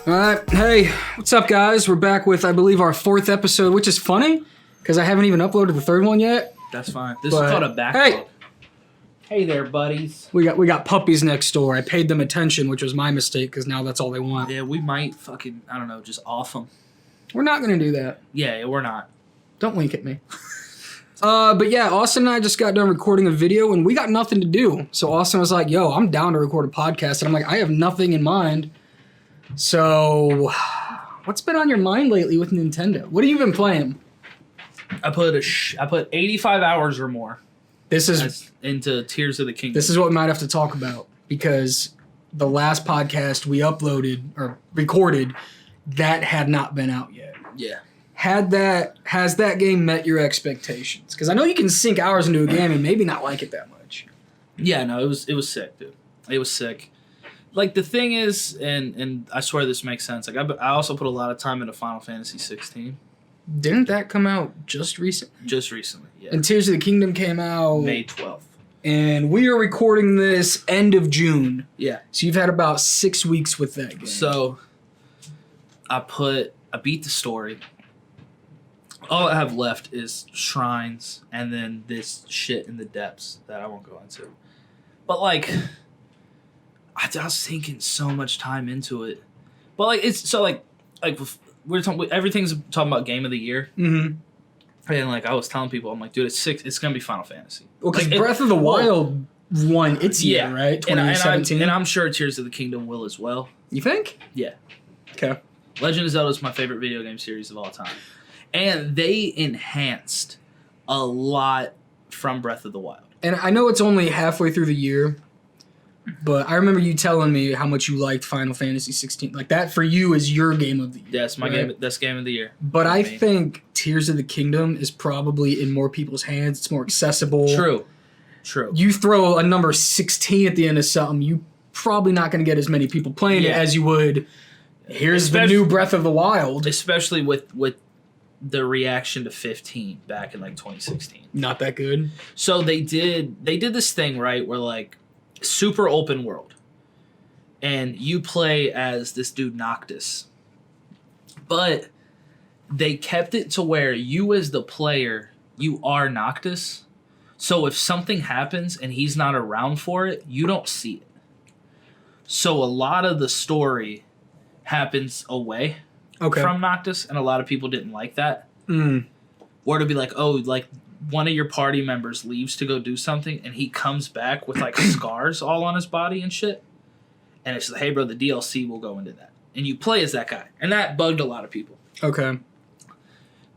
Alright, hey, what's up guys? We're back with, I believe, our 4th episode, which is funny, because I haven't even uploaded the 3rd one yet. That's fine. This is called a backlog. Hey there, buddies. We got puppies next door. I paid them attention, which was my mistake, because now that's all they want. Yeah, we might fucking, I don't know, just off them. We're not going to do that. Yeah, we're not. Don't wink at me. But yeah, Austin and I just got done recording a video, and we got nothing to do. So Austin was like, yo, I'm down to record a podcast. And I'm like, I have nothing in mind. So, what's been on your mind lately with Nintendo? What have you been playing? I put 85 hours or more. This is into Tears of the Kingdom. This is what we might have to talk about, because the last podcast we uploaded or recorded, that had not been out yet. Yeah. Has that game met your expectations? Because I know you can sink hours into a game and maybe not like it that much. Yeah, no, it was sick, dude. It was sick. Like, the thing is, and I swear this makes sense, like, I also put a lot of time into Final Fantasy 16. Didn't that come out just recently? Just recently, yeah. And Tears of the Kingdom came out May 12th. And we are recording this end of June. Yeah. So you've had about 6 weeks with that game. So, I beat the story. All I have left is shrines and then this shit in the depths that I won't go into. But, like, I was sinking so much time into it. But, like, it's so, like we're talking, everything's talking about game of the year. Mm-hmm. And, like, I was telling people, I'm like, dude, it's going to be Final Fantasy. Well, because Breath of the Wild won its year, right? 2017. And I'm sure Tears of the Kingdom will as well. You think? Yeah. Okay. Legend of Zelda is my favorite video game series of all time. And they enhanced a lot from Breath of the Wild. And I know it's only halfway through the year, but I remember you telling me how much you liked Final Fantasy 16. Like, that for you is your game of the year. That's my game. That's game of the year. But I think Tears of the Kingdom is probably in more people's hands. It's more accessible. True. You throw a number 16 at the end of something, you probably not going to get as many people playing it as you would. Here's the new Breath of the Wild. Especially with the reaction to 15 back in, like, 2016. Not that good. So they did this thing, right, where, like, super open world. And you play as this dude Noctis. But they kept it to where you as the player, you are Noctis. So if something happens and he's not around for it, you don't see it. So a lot of the story happens away from Noctis, and a lot of people didn't like that. Or to be like, oh, like, one of your party members leaves to go do something, and he comes back with, like, scars all on his body and shit. And it's like, hey, bro, the DLC will go into that. And you play as that guy. And that bugged a lot of people. Okay.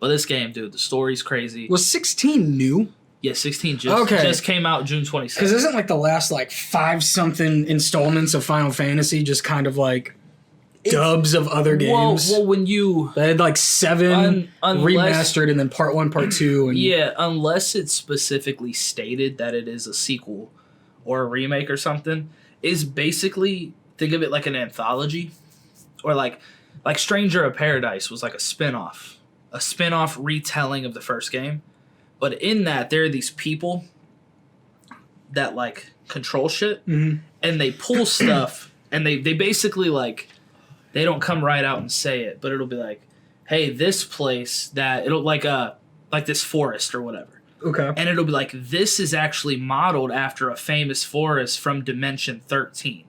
But this game, dude, the story's crazy. Was 16 new? Yeah, 16 just came out June 27th. Because isn't, like, the last, like, 5-something installments of Final Fantasy just kind of, like, dubs of other games? Well, when you... They had, like, 7 remastered and then part 1, part 2. And yeah, unless it's specifically stated that it is a sequel or a remake or something, is basically, think of it like an anthology. Or like Stranger of Paradise was like a spin-off retelling of the first game. But in that, there are these people that, like, control shit, and they pull stuff, and they basically, like, they don't come right out and say it, but it'll be like, hey, this place that, it'll, like this forest or whatever. Okay. And it'll be like, this is actually modeled after a famous forest from Dimension 13.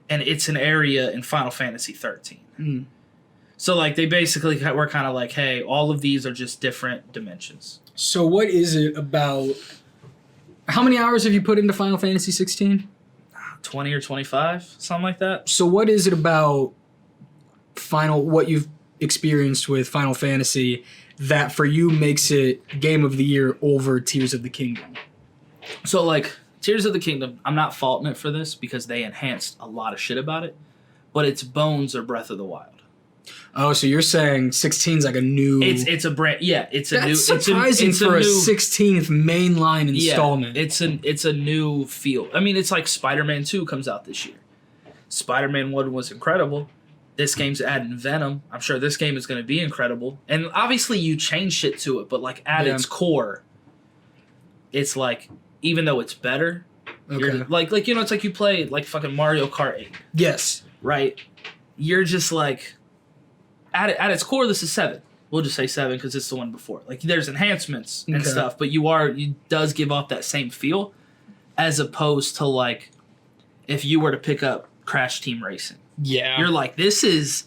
And it's an area in Final Fantasy 13. So, like, they basically were kind of like, hey, all of these are just different dimensions. So what is it about... How many hours have you put into Final Fantasy 16? 20 or 25, something like that. So what is it about what you've experienced with Final Fantasy that for you makes it Game of the Year over Tears of the Kingdom? So, like, Tears of the Kingdom, I'm not faulting it for this because they enhanced a lot of shit about it, but its bones are Breath of the Wild. Oh, so you're saying 16's like a new... It's a brand... Yeah, it's a new... That's surprising for a 16th mainline installment. Yeah, it's a new feel. I mean, it's like Spider-Man 2 comes out this year. Spider-Man 1 was incredible. This game's adding Venom. I'm sure this game is going to be incredible. And obviously you change shit to it, but, like, at its core, it's like, even though it's better, okay. Like, you know, it's like you play, like, fucking Mario Kart 8. Yes. Right? you're just like, at its core, this is 7. We'll just say 7 because it's the one before. Like, there's enhancements and stuff, but it does give off that same feel, as opposed to like if you were to pick up Crash Team Racing. Yeah. You're like, this is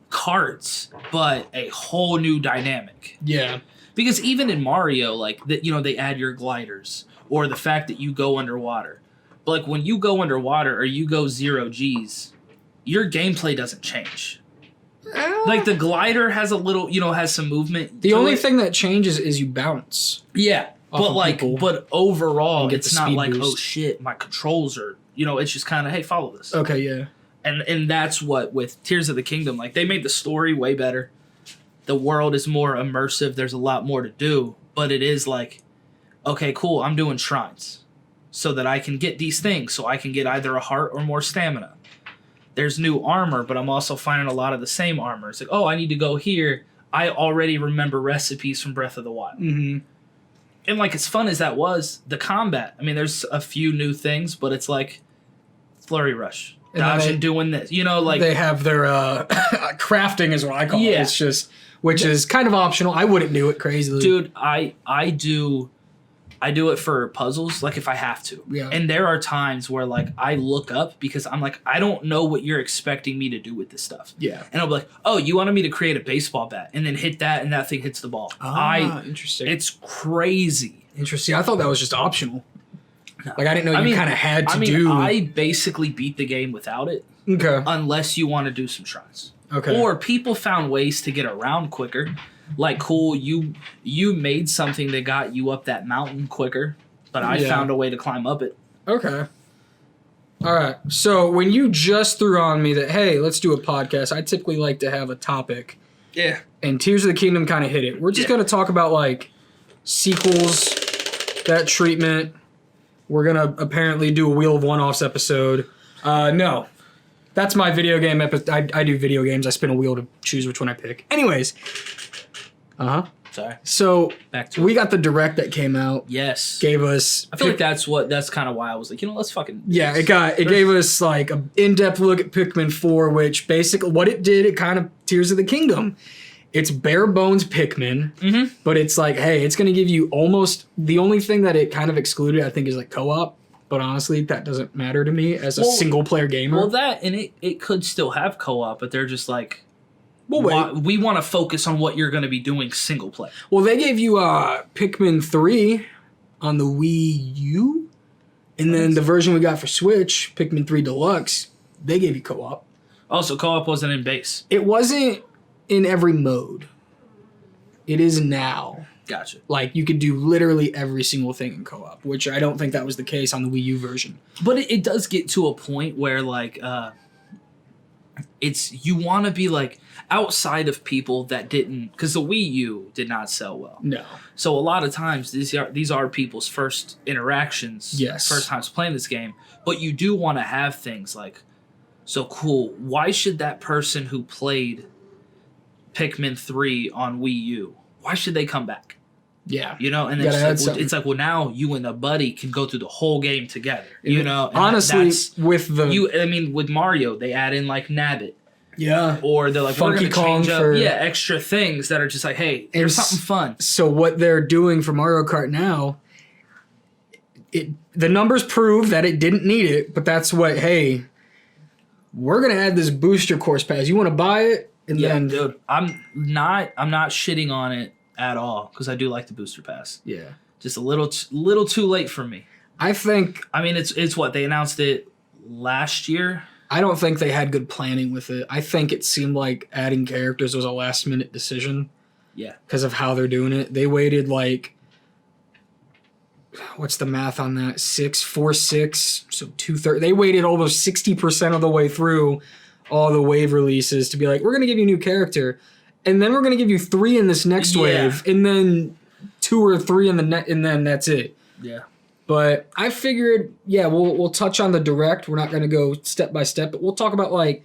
karts, but a whole new dynamic. Yeah. Because even in Mario, like, they add your gliders, or the fact that you go underwater. But like, when you go underwater or you go 0 Gs, your gameplay doesn't change. Like, the glider has a little, has some movement. The only thing that changes is you bounce. Yeah. But like, but overall, it's not like, boost. oh shit, my controls are, it's just kind of, hey, follow this. Okay, yeah. And that's what, with Tears of the Kingdom, like, they made the story way better. The world is more immersive. There's a lot more to do. But it is like, okay, cool, I'm doing shrines so that I can get these things, so I can get either a heart or more stamina. There's new armor, but I'm also finding a lot of the same armor. It's like, oh, I need to go here. I already remember recipes from Breath of the Wild. Mm-hmm. And like, as fun as that was, the combat, I mean, there's a few new things, but it's like flurry rush, dodging, doing this, like, they have their crafting is what I call it. It's just, which is kind of optional. I wouldn't do it crazily. Dude, I do it for puzzles, like, if I have to. Yeah. And there are times where, like, I look up because I'm like, I don't know what you're expecting me to do with this stuff. Yeah. And I'll be like, oh, you wanted me to create a baseball bat and then hit that and that thing hits the ball. Interesting. It's crazy. Interesting. I thought that was just optional. No. Like, I didn't know you kind of had to do... I basically beat the game without it. Okay. Unless you want to do some shrines. Okay. Or people found ways to get around quicker. Like, cool, you made something that got you up that mountain quicker, but I found a way to climb up it. Okay. All right. So when you just threw on me that, hey, let's do a podcast, I typically like to have a topic. Yeah. And Tears of the Kingdom kind of hit it. We're just going to talk about, like, sequels, that treatment. We're going to apparently do a Wheel of One-Offs episode. No. That's my video game episode. I do video games. I spin a wheel to choose which one I pick. Anyways. Sorry. So back to we got the direct that came out. Yes. Gave us. I feel like that's kind of why I was like, let's fucking. Yeah, it gave us like an in-depth look at Pikmin 4, which basically what it did, it kind of Tears of the Kingdom. It's bare bones Pikmin, but it's like, hey, it's gonna give you almost the only thing that it kind of excluded, I think, is like co-op. But honestly, that doesn't matter to me as a single player gamer. Well, that and it could still have co-op, but they're just like. Well, wait. We want to focus on what you're going to be doing single play. Well, they gave you Pikmin 3 on the Wii U, and then the version we got for Switch, Pikmin 3 Deluxe, they gave you co-op. Also, co-op wasn't in base. It wasn't in every mode. It is now. Gotcha. Like, you could do literally every single thing in co-op, which I don't think that was the case on the Wii U version. But it does get to a point where, like, you want to be, like, outside of people that didn't, because the Wii U did not sell well. No. So a lot of times these are people's first interactions. Yes. First times playing this game. But you do want to have things like, so cool, why should that person who played Pikmin 3 on Wii U, why should they come back? Yeah. And then it's like, well, now you and a buddy can go through the whole game together. Honestly, with Mario, they add in like Nabbit. Yeah. Or they're like, Funky we're going to change Kong up extra things that are just like, hey, there's something fun. So what they're doing for Mario Kart now, the numbers prove that it didn't need it, but that's what, hey, we're going to add this booster course pass. You want to buy it? And then, dude, I'm not shitting on it at all because I do like the booster pass. Yeah. Just a little too late for me. I think... I mean, it's what, they announced it last year? I don't think they had good planning with it. I think it seemed like adding characters was a last-minute decision. Yeah. Because of how they're doing it. They waited like... What's the math on that? 6, 4, 6, so 2/3. They waited almost 60% of the way through all the wave releases to be like, we're going to give you a new character. And then we're going to give you 3 in this next wave. And then 2 or 3 in the net, and then that's it. Yeah. But I figured, we'll touch on the direct. We're not going to go step by step, but we'll talk about like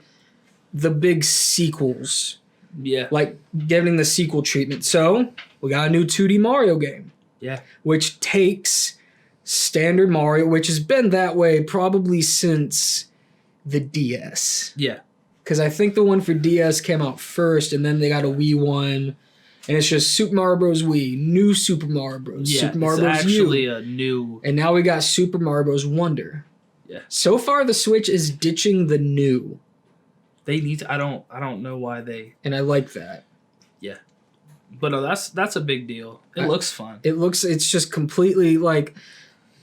the big sequels. Yeah. Like getting the sequel treatment. So we got a new 2D Mario game. Yeah. Which takes standard Mario, which has been that way probably since the DS. Yeah. because I think the one for DS came out first, and then they got a Wii one, and it's just Super Mario Bros. Wii, new Super Mario Bros. Yeah, Super Mario Bros. It's actually U, a new. and now we got Super Mario Bros. Wonder. Yeah. So far, the Switch is ditching the new. They need to. I don't know why they. And I like that. Yeah, but no, that's a big deal. It looks fun. It's just completely like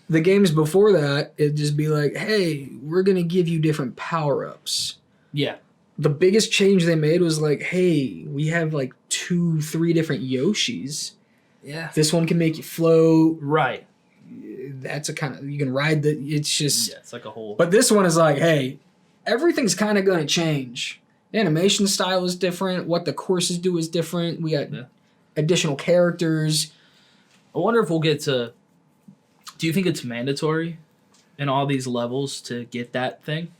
the games before that. It'd just be like, hey, we're gonna give you different power ups. Yeah. The biggest change they made was like, hey, we have like 2-3 different Yoshis. Yeah. This one can make you float. Right. That's a kind of, you can ride the, it's just. Yeah, it's like a whole. But this one is like, hey, everything's kind of going to change. The animation style is different. What the courses do is different. We got additional characters. I wonder if we'll get to. Do you think it's mandatory in all these levels to get that thing?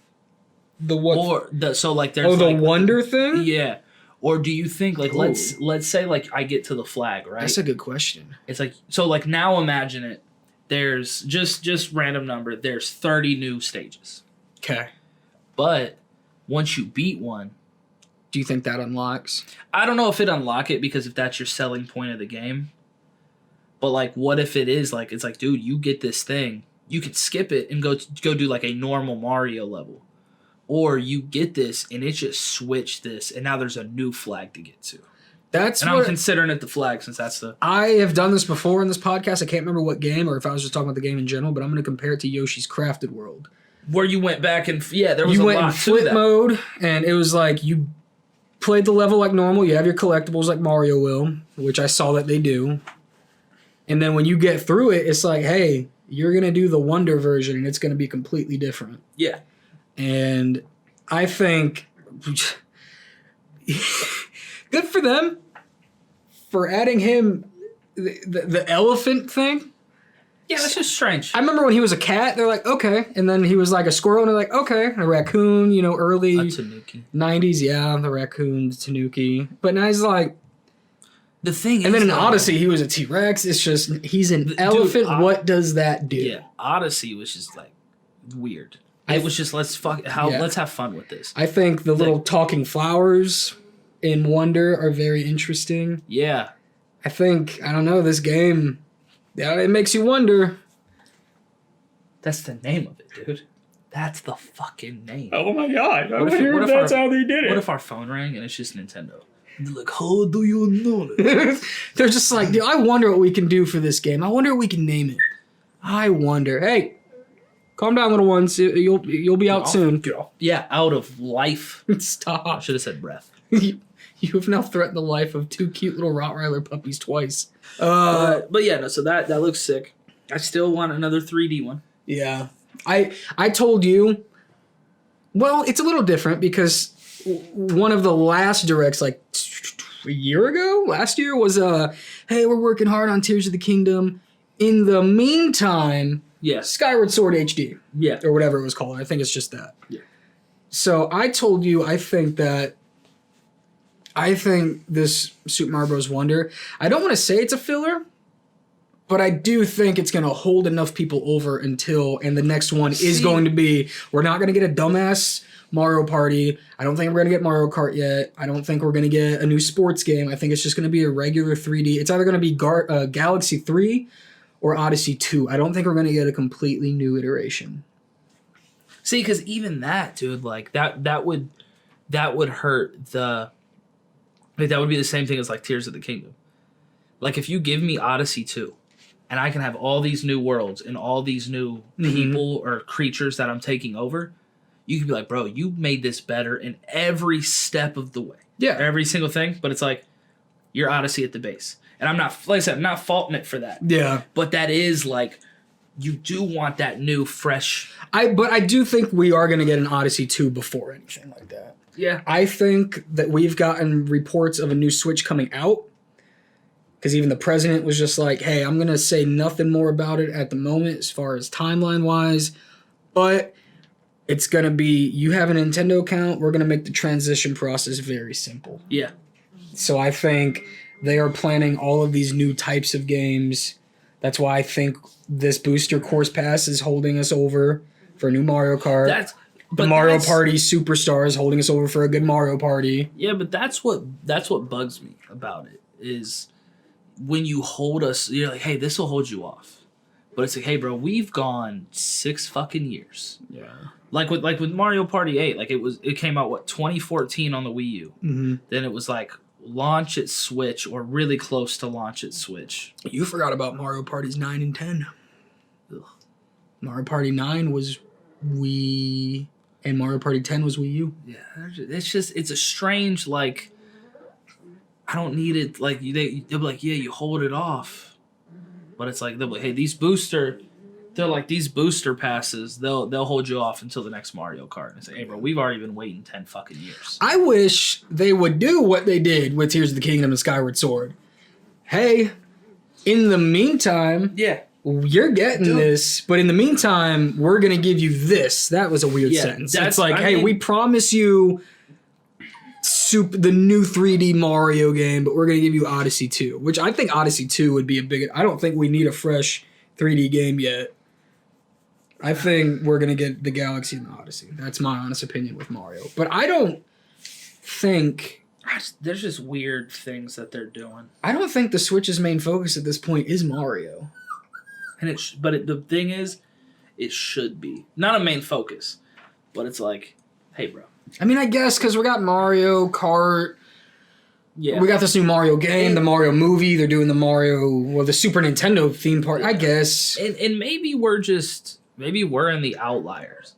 The what? Or so like there's the like, wonder thing? Yeah. Or do you think like let's say like I get to the flag, right? That's a good question. It's like so like now imagine it. There's just random number. There's 30 new stages. Okay. But once you beat one, do you think that unlocks? I don't know if it unlock it because if that's your selling point of the game. But like what if it is like it's like dude, you get this thing. You could skip it and go do like a normal Mario level. Or you get this and it just switched this and now there's a new flag to get to. I'm considering it the flag since that's the... I have done this before in this podcast. I can't remember what game or if I was just talking about the game in general, but I'm going to compare it to Yoshi's Crafted World. Where you went back and... Yeah, there was a lot to that. You went in flip mode, and it was like you played the level like normal. You have your collectibles like Mario will, which I saw that they do. And then when you get through it, it's like, hey, you're going to do the Wonder version, and it's going to be completely different. Yeah. And I think... good for them for adding him the elephant thing. Yeah, that's just strange. I remember when he was a cat, they're like, okay. And then he was like a squirrel, and they're like, okay. And a raccoon, early 90s. Yeah, the raccoon, Tanuki. But now he's like... The thing is... And then in Odyssey, he was a T-Rex. It's just, he's an elephant. What does that do? Yeah, Odyssey was just like weird. It was just, let's have fun with this. I think the little talking flowers... in Wonder are very interesting. Yeah. I think, I don't know, this game, it makes you wonder. That's the name of it, dude. That's the fucking name. Oh my god. What if that's how they did it. What if our phone rang and it's just Nintendo? And they're like, how do you know it? They're just like, dude, I wonder what we can do for this game. I wonder what we can name it. I wonder. Hey, calm down, little ones. You'll be out soon. Yeah, out of life. Stop. I should have said breath. You have now threatened the life of 2 cute little Rottweiler puppies twice. But yeah, no. So that looks sick. I still want another 3D one. Yeah, I told you. Well, it's a little different because one of the last directs, like a year ago, last year, was hey, we're working hard on Tears of the Kingdom. In the meantime, Skyward Sword HD, or whatever it was called. I think it's just that. Yeah. So I told you, I think this Super Mario Bros. Wonder, I don't want to say it's a filler, but I do think it's going to hold enough people over and the next one is going to be, we're not going to get a dumbass Mario Party. I don't think we're going to get Mario Kart yet. I don't think we're going to get a new sports game. I think it's just going to be a regular 3D. It's either going to be Galaxy 3 or Odyssey 2. I don't think we're going to get a completely new iteration. See, because even that, dude, like that would hurt the... Like, that would be the same thing as like Tears of the Kingdom. Like if you give me Odyssey 2 and I can have all these new worlds and all these new people or creatures that I'm taking over, you can be like, bro, you made this better in every step of the way. Yeah. Every single thing. But it's like, you're Odyssey at the base. And I'm not, like I said, I'm not faulting it for that. Yeah. But that is like, you do want that new, fresh... But I do think we are going to get an Odyssey 2 before anything like that. Yeah. I think that we've gotten reports of a new Switch coming out. Because even the president was just like, hey, I'm going to say nothing more about it at the moment as far as timeline-wise. But it's going to be, you have a Nintendo account, we're going to make the transition process very simple. Yeah. So I think they are planning all of these new types of games. That's why I think this booster course pass is holding us over for a new Mario Kart. the Mario Party superstars holding us over for a good Mario Party. Yeah, but that's what bugs me about it is when you hold us. You're like, hey, this will hold you off, but it's like, hey, bro, we've gone 6 fucking years. Yeah. Like with Mario Party 8, like it came out 2014 on the Wii U. Mm-hmm. Then it was like launch at Switch or really close to launch at Switch. You forgot about Mario Parties 9 and 10. Ugh. Mario Party 9 was Wii, and Mario Party 10 was Wii U. Yeah, it's a strange, like, I don't need it. Like, they'll be like, yeah, you hold it off. But it's like, they'll be like, hey, these booster passes, they'll hold you off until the next Mario Kart. And it's like, hey, bro, we've already been waiting 10 fucking years. I wish they would do what they did with Tears of the Kingdom and Skyward Sword. Hey, in the meantime, Yeah. you're getting this, but in the meantime, we're going to give you this. That was a weird sentence. It's like, we promise you the new 3D Mario game, but we're going to give you Odyssey 2, which I think Odyssey 2 would be a big... I don't think we need a fresh 3D game yet. I think we're going to get the Galaxy and the Odyssey. That's my honest opinion with Mario. But I don't think... There's just weird things that they're doing. I don't think the Switch's main focus at this point is Mario. And the thing is, it should be. Not a main focus, but it's like, hey, bro. I mean, I guess because we got Mario Kart. Yeah. We got this new Mario game, the Mario movie. They're doing the Super Nintendo theme park, I guess. And maybe we're in the outliers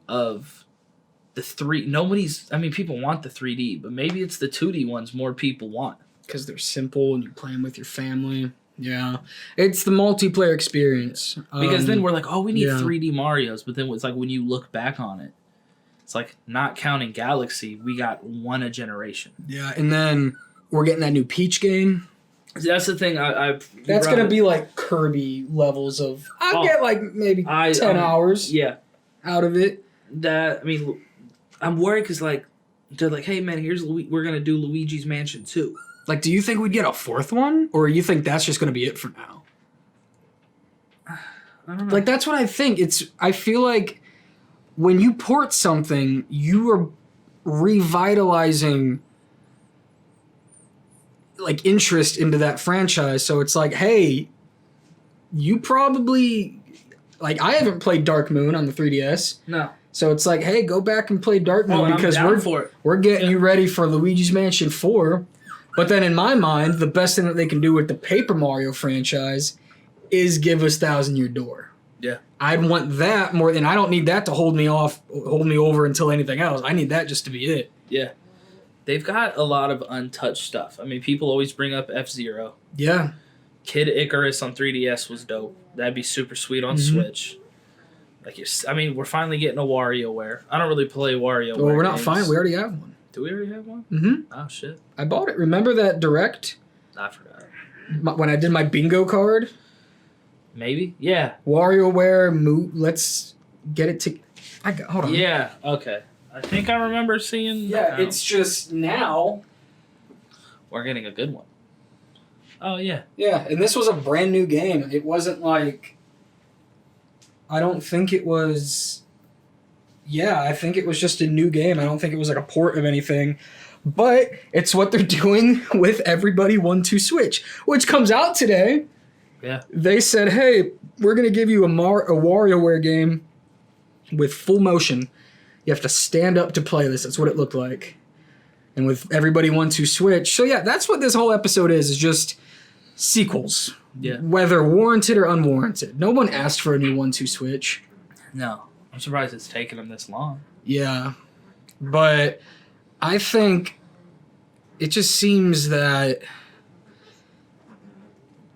of the people want the 3D, but maybe it's the 2D ones more people want. Because they're simple and you play them with your family. Yeah. It's the multiplayer experience. Because then we're like, oh, we need 3D Marios. But then it's like when you look back on it, it's like, not counting Galaxy, we got one a generation. Yeah, and then we're getting that new Peach game. That's the thing. That's going to be like Kirby levels of... I'll get like maybe 10 hours out of it. I'm worried because like, they're like, hey man, we're going to do Luigi's Mansion 2. Like, do you think we'd get a 4th one? Or you think that's just going to be it for now? I don't know. Like, that's what I think. I feel like when you port something, you are revitalizing like interest into that franchise. So it's like, hey, you probably... Like, I haven't played Dark Moon on the 3DS. No. So it's like, hey, go back and play Dark Moon because we're getting you ready for Luigi's Mansion 4. But then in my mind, the best thing that they can do with the Paper Mario franchise is give us Thousand Year Door. Yeah. I'd want that more than... I don't need that to hold me over until anything else. I need that just to be it. Yeah. They've got a lot of untouched stuff. I mean, people always bring up F-Zero. Yeah. Kid Icarus on 3DS was dope. That'd be super sweet on Switch. Like, we're finally getting a WarioWare. I don't really play WarioWare. Well, we're not fine. We already have one. Do we already have one? Mm-hmm. Oh, shit. I bought it. Remember that Direct? I forgot. When I did my bingo card? Maybe? Yeah. WarioWare, let's get it to... hold on. Yeah, okay. I think I remember seeing... Yeah, it's just now... We're getting a good one. Oh, yeah. Yeah, and this was a brand new game. It wasn't like... I don't think it was... Yeah, I think it was just a new game. I don't think it was like a port of anything. But it's what they're doing with Everybody 1-2 Switch, which comes out today. Yeah. They said, hey, we're going to give you a WarioWare game with full motion. You have to stand up to play this. That's what it looked like. And with Everybody 1-2 Switch. So yeah, that's what this whole episode is just sequels. Yeah. Whether warranted or unwarranted. No one asked for a new 1-2 Switch. No. I'm surprised it's taken them this long. Yeah. But I think it just seems that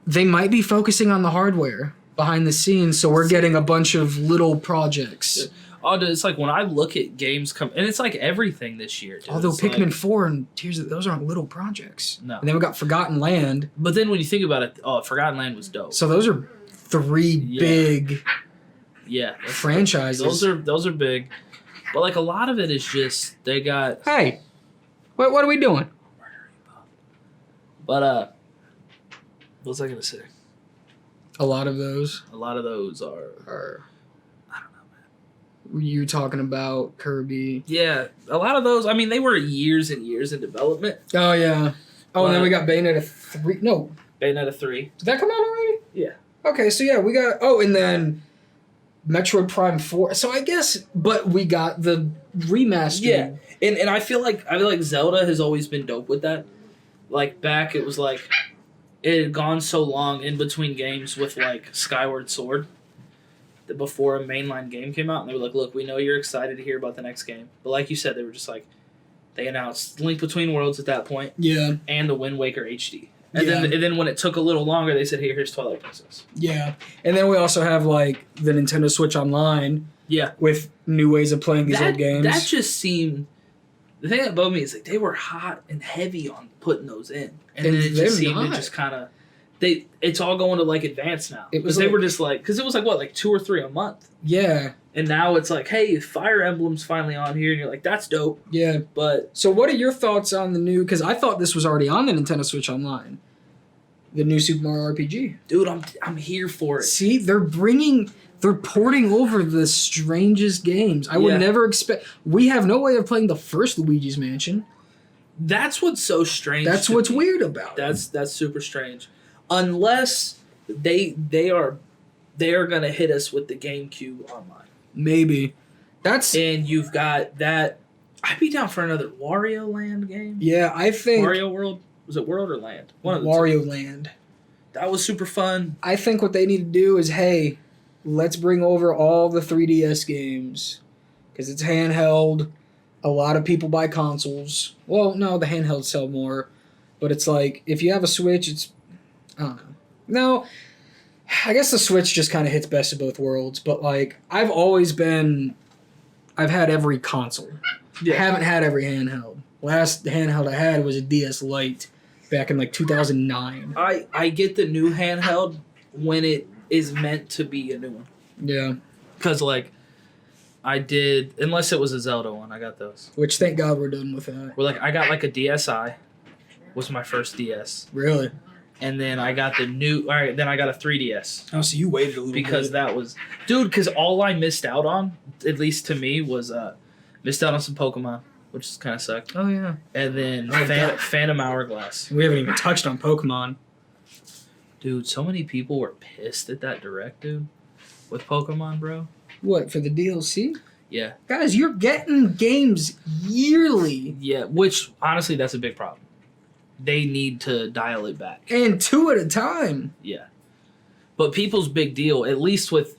they might be focusing on the hardware behind the scenes, so we're getting a bunch of little projects. Oh, it's like when I look at games come, and it's like everything this year. Dude. Although it's Pikmin like, 4 and Tears of... Those aren't little projects. No. And then we got Forgotten Land. But then when you think about it, Forgotten Land was dope. So those are three big franchises. Those are big. But like a lot of it is just they got... Hey, what are we doing? But what was I gonna say? A lot of those are... are... I don't know, man. You talking about Kirby? Yeah, a lot of those. I mean, they were years and years in development. Oh yeah. Oh, and then we got Bayonetta 3. No, Bayonetta 3. did that come out already? Yeah. Okay, so yeah, we got. Oh, and then Metroid Prime 4. So I guess, but we got the remastered. Yeah, and I feel like Zelda has always been dope with that. Like back, it was like it had gone so long in between games with like Skyward Sword that before a mainline game came out, and they were like, "Look, we know you're excited to hear about the next game," but like you said, they were just like they announced Link Between Worlds at that point, Yeah. and the Wind Waker HD, and then when it took a little longer, they said, "Hey, here's Twilight Princess." Yeah. And then we also have like the Nintendo Switch Online. Yeah, With new ways of playing these old games. That just seemed. The thing that bugged me is like they were hot and heavy on putting those in, and then it just seemed to just kind of. It's all going to like advance now. It was they like, were just like because it was like what like 2 or 3 a month. Yeah. And now it's like, hey, Fire Emblem's finally on here, and you're like, that's dope. Yeah. But so, what are your thoughts on the new? Because I thought this was already on the Nintendo Switch Online. The new Super Mario RPG. Dude, I'm here for it. See, they're porting over the strangest games. I would never expect. We have no way of playing the first Luigi's Mansion. That's what's so strange. That's what's weird about it. That's super strange. Unless they are gonna hit us with the GameCube Online. Maybe. And you've got that. I'd be down for another Wario Land game. Yeah, I think Wario World. Was it World or Land? One of the Wario two. Land. That was super fun. I think what they need to do is, hey, let's bring over all the 3DS games because it's handheld. A lot of people buy consoles. Well, no, the handhelds sell more, but it's like if you have a Switch, it's I don't know. No, I guess the Switch just kind of hits best of both worlds. But like I've had every console. Yeah. Haven't had every handheld. Last handheld I had was a DS Lite back in like 2009. I get the new handheld when it is meant to be a new one. Yeah. Because, like, I did, unless it was a Zelda one, I got those. Which, thank God we're done with that. Where, like, I got, like, a DSi, was my first DS. Really? And then I got then I got a 3DS. Oh, so you waited a little bit. Because that was, dude, because all I missed out on, at least to me, was, missed out on some Pokemon, which kind of sucked. Oh, yeah. And then Phantom Hourglass. We haven't even touched on Pokemon. Dude, so many people were pissed at that direct, dude, with Pokemon, bro. What, for the DLC? Yeah. Guys, you're getting games yearly. Yeah, which, honestly, that's a big problem. They need to dial it back. And 2 at a time. Yeah. But people's big deal, at least with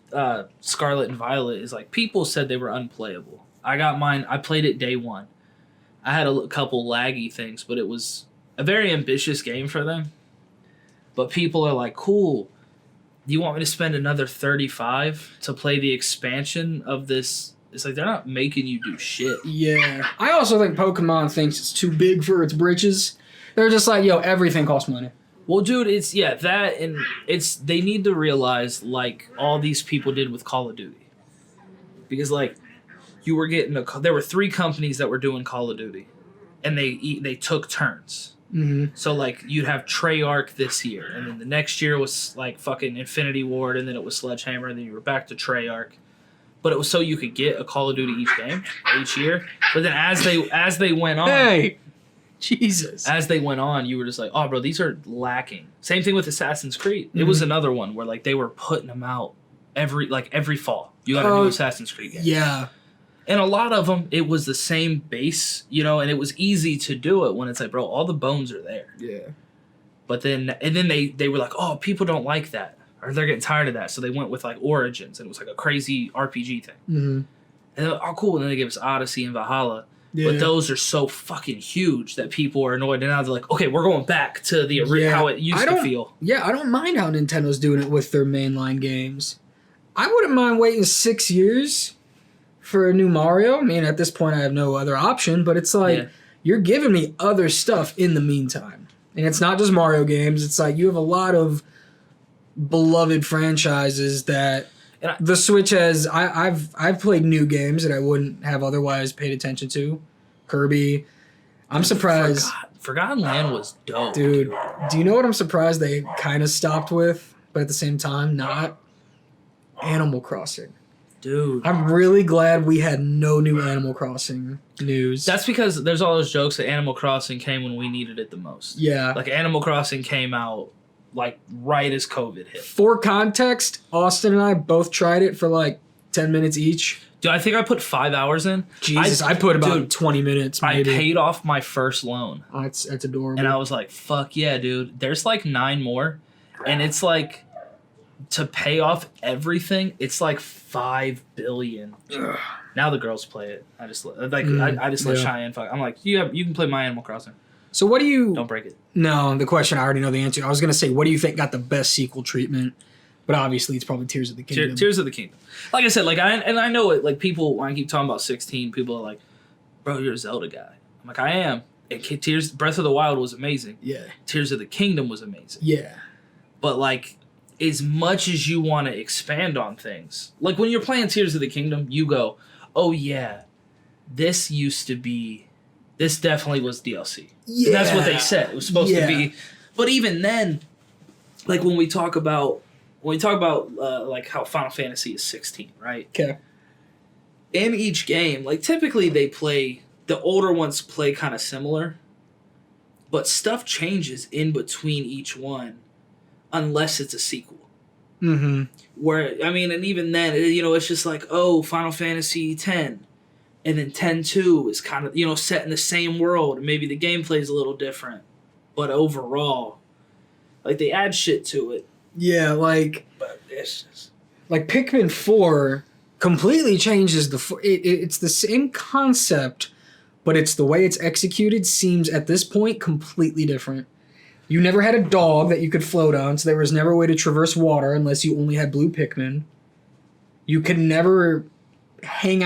Scarlet and Violet, is like people said they were unplayable. I got mine. I played it day 1. I had a couple laggy things, but it was a very ambitious game for them. But people are like, cool, do you want me to spend another $35 to play the expansion of this? It's like they're not making you do shit. Yeah. I also think Pokemon thinks it's too big for its britches. They're just like, yo, everything costs money. Well, dude, it's, that, and they need to realize, like, all these people did with Call of Duty. Because, like, you were getting there were 3 companies that were doing Call of Duty, and they took turns. Mm-hmm. So, like, you'd have Treyarch this year, and then the next year was, like, fucking Infinity Ward, and then it was Sledgehammer, and then you were back to Treyarch. But it was so you could get a Call of Duty each game, each year. But then as they went on... Hey! Jesus. As they went on, you were just like, oh, bro, these are lacking. Same thing with Assassin's Creed. Mm-hmm. It was another one where, like, they were putting them out every fall. You got a new Assassin's Creed game. Yeah. And a lot of them, it was the same base, and it was easy to do it when it's like, bro, all the bones are there. Yeah. But then they were like, oh, people don't like that. Or they're getting tired of that. So they went with, like, Origins. And it was, like, a crazy RPG thing. Mm-hmm. And they're like, oh, cool. And then they gave us Odyssey and Valhalla. Yeah. But those are so fucking huge that people are annoyed. And now they're like, okay, we're going back to the how it used to feel. Yeah, I don't mind how Nintendo's doing it with their mainline games. I wouldn't mind waiting 6 years for a new Mario. I mean, at this point, I have no other option. But it's like, you're giving me other stuff in the meantime. And it's not just Mario games. It's like you have a lot of beloved franchises that... the Switch has. I've played new games that I wouldn't have otherwise paid attention to. Kirby. I'm surprised. Forgotten Land was dope, dude. Do you know what I'm surprised they kind of stopped with, but at the same time not? Animal Crossing. Dude. I'm really glad we had no new Animal Crossing news. That's because there's all those jokes that Animal Crossing came when we needed it the most. Yeah. Like, Animal Crossing came out, like, right as COVID hit. For context, Austin and I both tried it for like 10 minutes each. Dude, I think I put 5 hours in. Jesus, I put about 20 minutes, maybe. I paid off my first loan. Oh, that's adorable. And I was like, fuck yeah, dude. There's like 9 more. And it's like, to pay off everything, it's like $5 billion. Ugh. Now the girls play it. I just let Cheyenne fuck. I'm like, you can play my Animal Crossing. So what do you... Don't break it. No, the question I already know the answer. I was going to say, what do you think got the best sequel treatment? But obviously, it's probably Tears of the Kingdom. Tears of the Kingdom. Like I said, like I know it. Like people, when I keep talking about 16, people are like, "Bro, you're a Zelda guy." I'm like, I am. And Breath of the Wild was amazing. Yeah. Tears of the Kingdom was amazing. Yeah. But like, as much as you want to expand on things, like when you're playing Tears of the Kingdom, you go, "Oh yeah, this used to be. This definitely was DLC." Yeah. And that's what they said. It was supposed to be. But even then, like when we talk about like how Final Fantasy is 16, right? Okay. In each game, like typically the older ones play kind of similar, but stuff changes in between each one unless it's a sequel. Mm-hmm. Where, I mean, and even then, it's just like, oh, Final Fantasy 10. And then 10-2 is kind of, set in the same world. Maybe the gameplay is a little different. But overall, like, they add shit to it. Yeah, like... But it's just... Like, Pikmin 4 completely changes it's the same concept, but it's the way it's executed seems, at this point, completely different. You never had a dog that you could float on, so there was never a way to traverse water unless you only had blue Pikmin. You could never play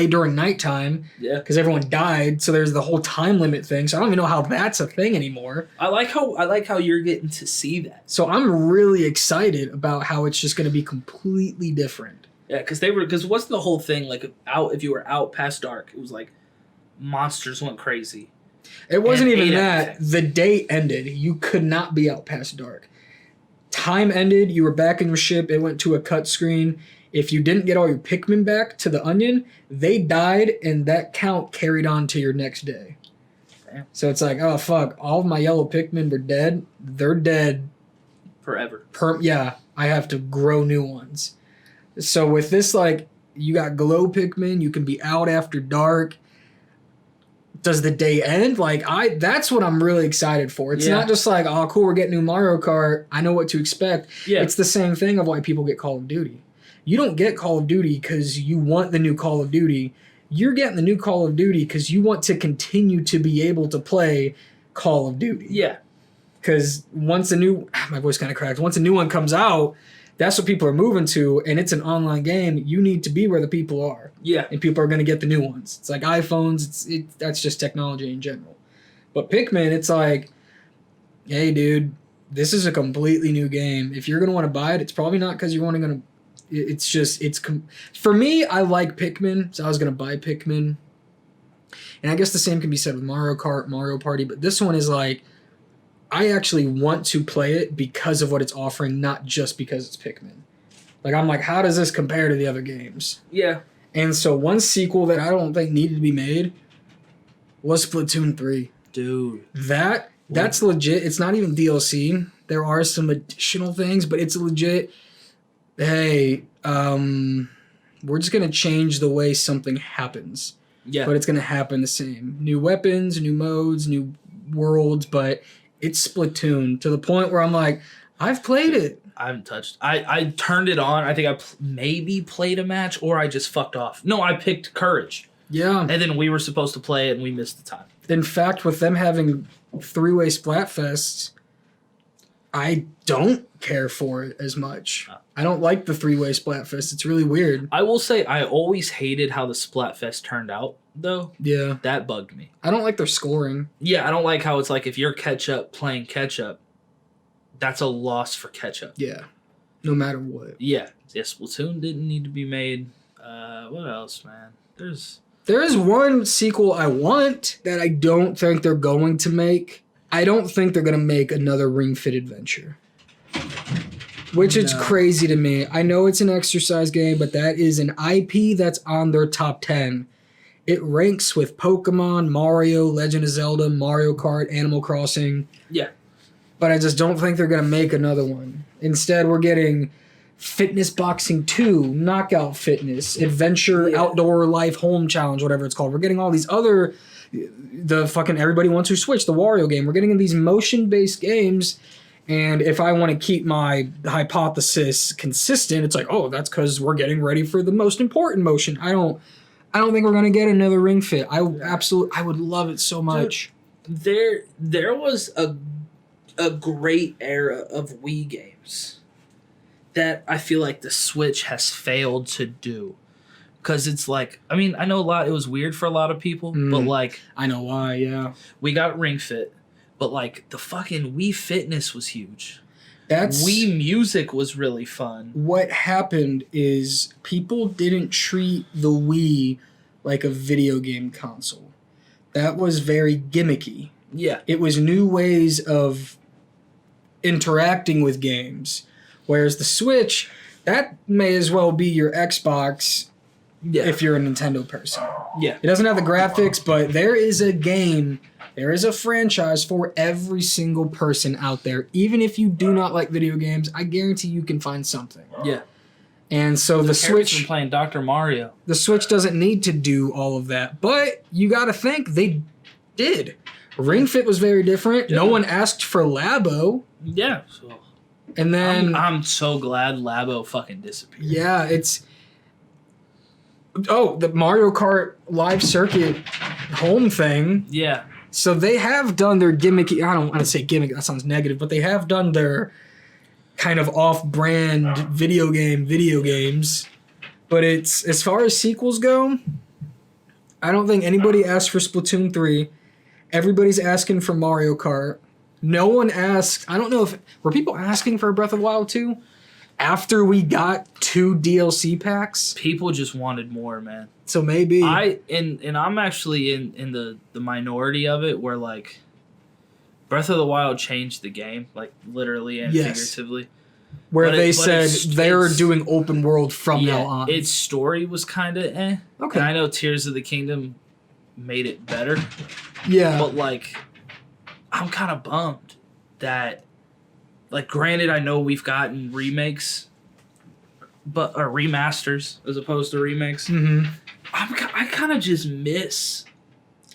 during nighttime. Yeah. Because everyone died, so there's the whole time limit thing. So I don't even know how that's a thing anymore. I like how you're getting to see that. So I'm really excited about how it's just going to be completely different. Yeah, because what's the whole thing like if you were out past dark, it was like monsters went crazy. It wasn't even that. Everything. The day ended. You could not be out past dark. Time ended. You were back in your ship. It went to a cut screen. If you didn't get all your Pikmin back to the Onion, they died, and that count carried on to your next day. Damn. So it's like, oh, fuck, all of my yellow Pikmin were dead. They're dead. Forever. Yeah, I have to grow new ones. So with this, like, you got glow Pikmin, you can be out after dark. Does the day end? Like, that's what I'm really excited for. It's not just like, oh, cool, we're getting new Mario Kart. I know what to expect. Yeah. It's the same thing of why people get Call of Duty. You don't get Call of Duty because you want the new Call of Duty. You're getting the new Call of Duty because you want to continue to be able to play Call of Duty. Yeah. Because once my voice kind of cracked. Once a new one comes out, that's what people are moving to, and it's an online game. You need to be where the people are. Yeah. And people are going to get the new ones. It's like iPhones. That's just technology in general. But Pikmin, it's like, hey, dude, this is a completely new game. If you're going to want to buy it, it's probably not because you're only going to... For me, I like Pikmin, so I was going to buy Pikmin. And I guess the same can be said with Mario Kart, Mario Party, but this one is like, I actually want to play it because of what it's offering, not just because it's Pikmin. Like, I'm like, how does this compare to the other games? Yeah. And so one sequel that I don't think needed to be made was Splatoon 3. Dude. That's legit. It's not even DLC. There are some additional things, but it's legit... Hey, we're just going to change the way something happens. Yeah. But it's going to happen the same. New weapons, new modes, new worlds, but it's Splatoon to the point where I'm like, I've played it. I haven't touched. I turned it on. I think I maybe played a match or I just fucked off. No, I picked Courage. Yeah. And then we were supposed to play it and we missed the time. In fact, with them having 3-way Splatfests, I don't care for it as much. I don't like the 3-way Splatfest. It's really weird. I will say I always hated how the Splatfest turned out, though. Yeah. That bugged me. I don't like their scoring. Yeah, I don't like how it's like if you're Ketchup playing Ketchup, that's a loss for Ketchup. Yeah. No matter what. Yeah. Splatoon didn't need to be made. What else, man? There is one sequel I want that I don't think they're going to make. I don't think they're going to make another Ring Fit Adventure. Which is crazy to me. I know it's an exercise game, but that is an IP that's on their top 10. It ranks with Pokemon, Mario, Legend of Zelda, Mario Kart, Animal Crossing. Yeah. But I just don't think they're going to make another one. Instead, we're getting Fitness Boxing 2, Knockout Fitness, Adventure Outdoor Life Home Challenge, whatever it's called. We're getting all these other, the fucking Everybody Wants to Switch, the Wario game. We're getting these motion-based games, and if I want to keep my hypothesis consistent, it's like, oh, that's because we're getting ready for the most important motion. I don't think we're going to get another Ring Fit. I would love it so much. Dude, there was a great era of Wii games that I feel like the Switch has failed to do. Because it's like, I mean, I know it was weird for a lot of people, but like... I know why, yeah. We got Ring Fit, but like the fucking Wii Fitness was huge. That's... Wii Music was really fun. What happened is people didn't treat the Wii like a video game console. That was very gimmicky. Yeah. It was new ways of interacting with games. Whereas the Switch, that may as well be your Xbox if you're a Nintendo person. Yeah. It doesn't have the graphics, but there is a game, there is a franchise for every single person out there. Even if you do not like video games, I guarantee you can find something. Yeah. And so the Switch... been playing Dr. Mario. The Switch doesn't need to do all of that. But you got to think they did. Ring Fit was very different. Yeah. No one asked for Labo. Yeah. So and then... I'm so glad Labo fucking disappeared. Yeah, it's... Oh, the Mario Kart live circuit home thing. Yeah. So they have done their gimmicky... I don't want to say gimmick. That sounds negative. But they have done their kind of off-brand video games. But it's... As far as sequels go, I don't think anybody asked for Splatoon 3. Everybody's asking for Mario Kart. No one asked... I don't know if... Were people asking for Breath of the Wild 2? After we got 2 DLC packs? People just wanted more, man. So maybe... And I'm actually in the minority of it where, like, Breath of the Wild changed the game, like, literally and figuratively. Where they said they're doing open world from now on. Its story was kind of eh. Okay. And I know Tears of the Kingdom made it better. Yeah. But, like, I'm kind of bummed that... Like, granted, I know we've gotten remakes, or remasters as opposed to remakes. Mm-hmm. I kind of just miss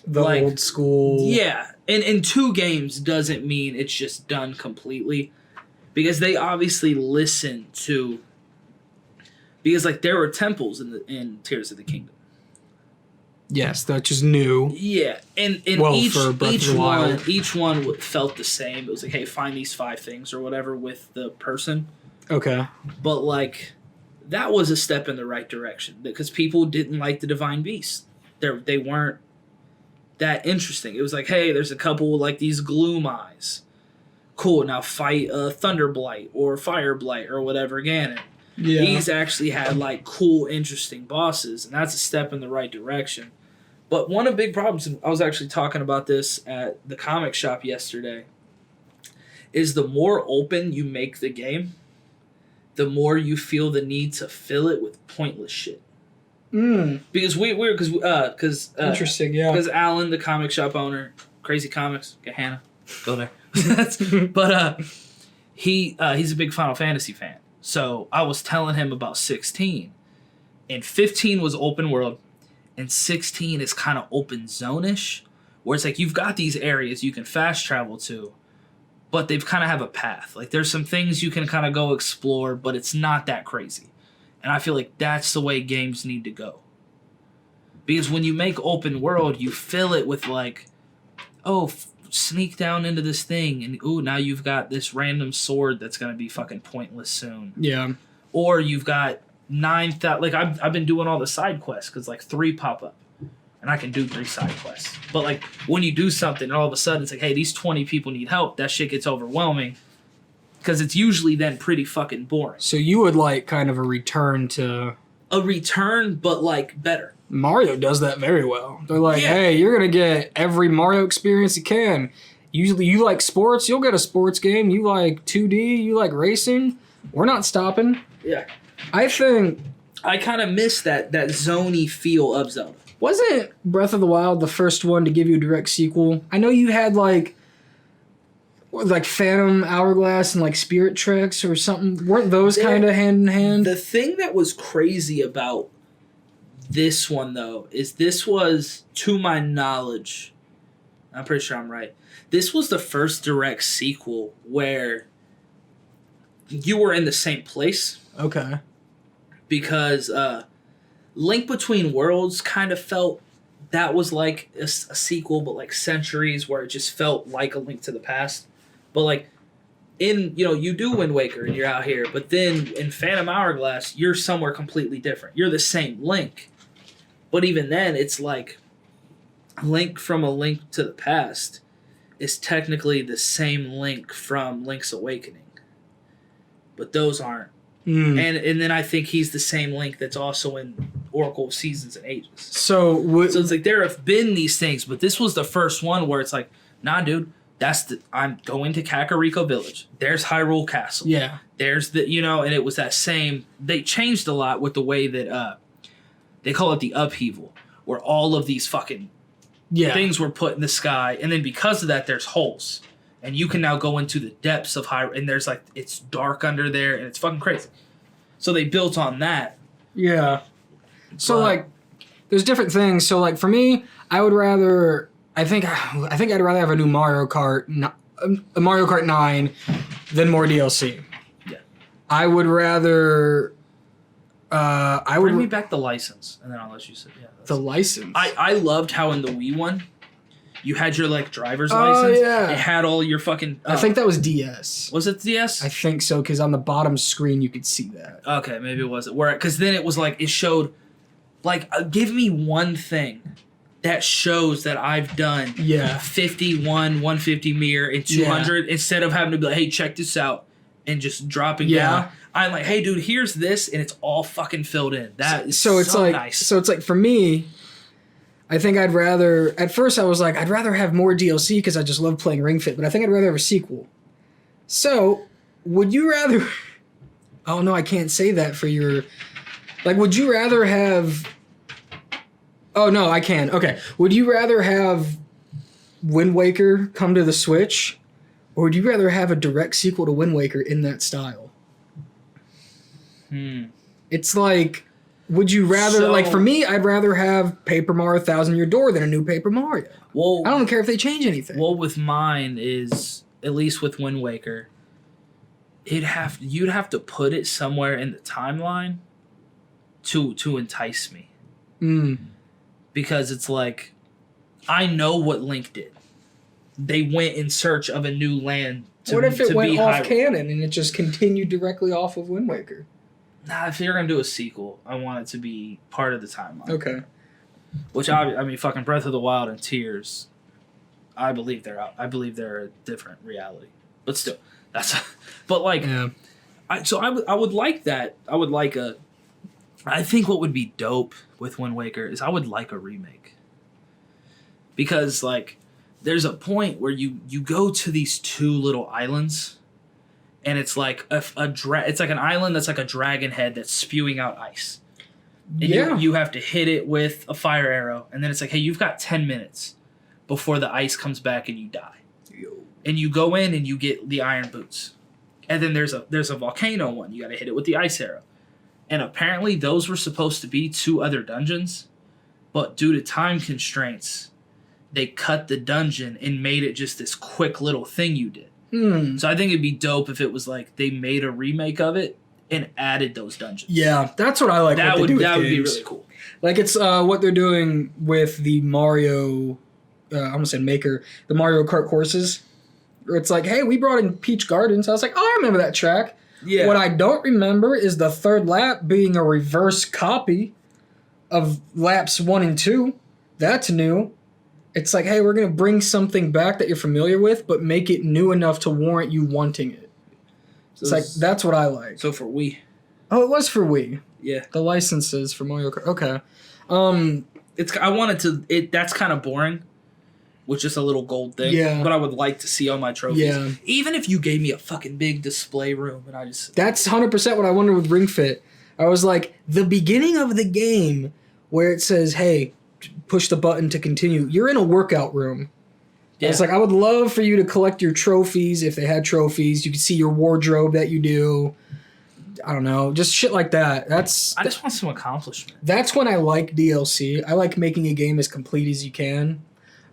the old school. Yeah, and 2 games doesn't mean it's just done completely, because they obviously listen to. Because like there were temples in Tears of the Kingdom. Yes, that's just new. Yeah, and each one felt the same. It was like, hey, find these 5 things or whatever with the person. Okay. But like, that was a step in the right direction because people didn't like the Divine Beast. They weren't that interesting. It was like, hey, there's a couple like these gloom eyes. Cool, now fight Thunderblight or Fireblight or whatever Ganon. Yeah. These actually had like cool, interesting bosses, and that's a step in the right direction. But one of the big problems, and I was actually talking about this at the comic shop yesterday, is the more open you make the game, the more you feel the need to fill it with pointless shit. Because interesting, yeah. Because Alan, the comic shop owner, Crazy Comics, get Hannah, go there. But he's a big Final Fantasy fan. So I was telling him about 16, and 15 was open world. And 16 is kind of open zone-ish, where it's like you've got these areas you can fast travel to, but they've kind of have a path. Like there's some things you can kind of go explore, but it's not that crazy. And I feel like that's the way games need to go. Because when you make open world, you fill it with like, oh, sneak down into this thing, and ooh, now you've got this random sword that's going to be fucking pointless soon. Yeah. Or you've got 9,000, like I've been doing all the side quests because like 3 pop up and I can do 3 side quests. But like when you do something and all of a sudden it's like, hey, these 20 people need help, that shit gets overwhelming because it's usually then pretty fucking boring. So you would like kind of a return, but like better. Mario does that very well. They're like, hey, you're going to get every Mario experience you can. Usually you like sports, you'll get a sports game. You like 2D, you like racing. we're not stopping. Yeah. I think... I kind of miss that zony feel of Zelda. Wasn't Breath of the Wild the first one to give you a direct sequel? I know you had like Phantom Hourglass and like Spirit Tracks or something. Weren't those kind of hand in hand? The thing that was crazy about this one, though, is this was, to my knowledge, I'm pretty sure I'm right, this was the first direct sequel where you were in the same place. Okay. Because Link Between Worlds kind of felt that was like a sequel, but like Centuries, where it just felt like a Link to the Past. But like you do Wind Waker and you're out here, but then in Phantom Hourglass, you're somewhere completely different. You're the same Link. But even then, it's like Link from A Link to the Past is technically the same Link from Link's Awakening. But those aren't. And then I think he's the same Link that's also in Oracle of Seasons and Ages. So it's like there have been these things, but this was the first one where it's like, nah, dude, I'm going to Kakariko Village. There's Hyrule Castle. Yeah. There's and it was that same. They changed a lot with the way that they call it the upheaval, where all of these fucking things were put in the sky, and then because of that, there's holes, and you can now go into the depths of Hyrule, and there's like it's dark under there, and it's fucking crazy. So they built on that. Yeah. So like, there's different things. So like for me, I would rather. I think I'd rather have a new Mario Kart 9 than more DLC. Yeah. I would rather. Bring me back the license, and then I'll let you say the license. I loved how in the Wii one, you had your like driver's license. Yeah. It had all your fucking. I think that was DS. Was it DS? I think so, because on the bottom screen you could see that. Okay, maybe it was. Because then it was like it showed, like, give me one thing that shows that I've done 51, 150 mirror, and 200 instead of having to be like, hey, check this out, and just dropping down. I'm like, hey, dude, here's this, and it's all fucking filled in. That is so nice. So it's like, for me, I think I'd rather... At first I was like, I'd rather have more DLC because I just love playing Ring Fit, but I think I'd rather have a sequel. So, would you rather... Oh, no, I can't say that for your... Like, would you rather have... Oh, no, I can. Okay. Would you rather have Wind Waker come to the Switch, or would you rather have a direct sequel to Wind Waker in that style? It's like, would you rather... like, for me, I'd rather have Paper Mario Thousand Year Door than a new Paper Mario. Well, I don't care if they change anything. Well, with mine is, at least with Wind Waker, you'd have to put it somewhere in the timeline to entice me. Because it's like, I know what Link did. They went in search of a new land to What if it went off Hyrule. canon and it just continued directly off of Wind Waker? Nah, if you're going to do a sequel, I want it to be part of the timeline. Okay. Which, I mean, fucking Breath of the Wild and Tears, I believe they're out. I believe they're a different reality. But still, that's... But, like... Yeah. I would like that. I would like a... I think what would be dope with Wind Waker is I would like a remake. Because, like, there's a point where you go to these two little islands, and it's like it's like an island that's like a dragon head that's spewing out ice. And you have to hit it with a fire arrow, and then it's like, hey, you've got 10 minutes before the ice comes back and you die. And you go in and you get the iron boots. And then there's a volcano one. You got to hit it with the ice arrow. And apparently those were supposed to be 2 other dungeons, but due to time constraints, they cut the dungeon and made it just this quick little thing you did. So I think it'd be dope if it was like they made a remake of it and added those dungeons. Yeah, that's what I like. That would be really cool. Like, it's what they're doing with the Mario, I'm gonna say Maker, the Mario Kart courses. It's like, hey, we brought in Peach Gardens. I was like, oh, I remember that track. Yeah. What I don't remember is the third lap being a reverse copy of laps 1 and 2. That's new. It's like, hey, we're going to bring something back that you're familiar with, but make it new enough to warrant you wanting it. So it's like, that's what I like. So for Wii. Oh, it was for Wii. Yeah. The licenses for Mario Kart. Okay. That's kind of boring with just a little gold thing. Yeah. But I would like to see on my trophies. Yeah. Even if you gave me a fucking big display room and I just... That's 100% what I wonder with Ring Fit. I was like, the beginning of the game where it says, hey, push the button to continue. You're in a workout room. Yeah. It's like, I would love for you to collect your trophies if they had trophies. You could see your wardrobe that you do. I don't know, just shit like that. I just want some accomplishment. That's when I like DLC. I like making a game as complete as you can.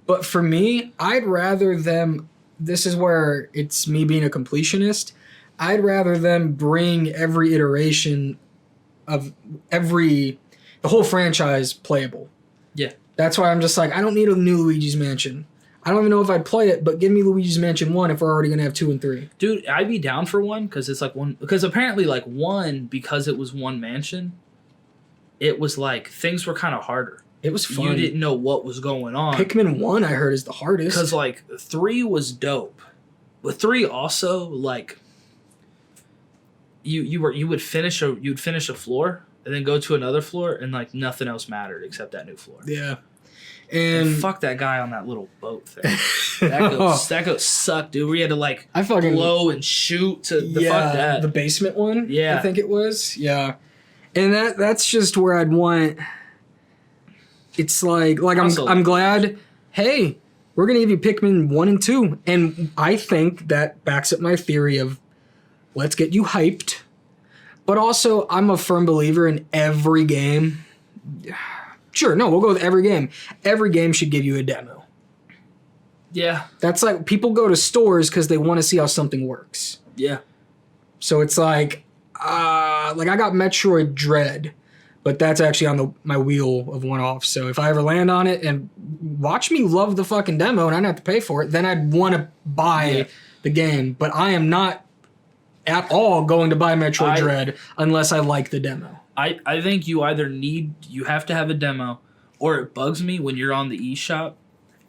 But for me, I'd rather them... This is where it's me being a completionist. I'd rather them bring every iteration of the whole franchise playable. Yeah. That's why I'm just like, I don't need a new Luigi's Mansion. I don't even know if I'd play it, but give me Luigi's Mansion 1 if we're already going to have 2 and 3. Dude, I'd be down for 1 because it's like one... Because apparently, like, 1, because it was one mansion, it was like things were kind of harder. It was fun. You didn't know what was going on. Pikmin 1, I heard, is the hardest. Because, like, 3 was dope. But 3 also, like... You would finish a floor and then go to another floor and like nothing else mattered except that new floor. Yeah. And fuck that guy on that little boat thing. That goat sucked, dude. We had to like blow and shoot to the fuck that. The basement one? Yeah. I think it was. Yeah. And that's just where I'd want... It's like I'm glad, hey, we're going to give you Pikmin 1 and 2. And I think that backs up my theory of let's get you hyped. But also, I'm a firm believer in every game. Sure, no, we'll go with every game. Every game should give you a demo. Yeah. That's like, people go to stores because they want to see how something works. Yeah. So it's like I got Metroid Dread, but that's actually on my wheel of one-off. So if I ever land on it and watch me love the fucking demo and I don't have to pay for it, then I'd want to buy the game. But I am not at all going to buy Metroid Dread unless I like the demo. I think you either you have to have a demo, or it bugs me when you're on the eShop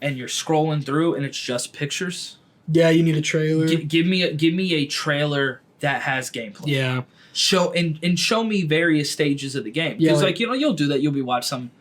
and you're scrolling through and it's just pictures. Yeah, you need a trailer. Give me a trailer that has gameplay. Yeah. Show me various stages of the game. Yeah, Because like you'll do that. You'll be watching some,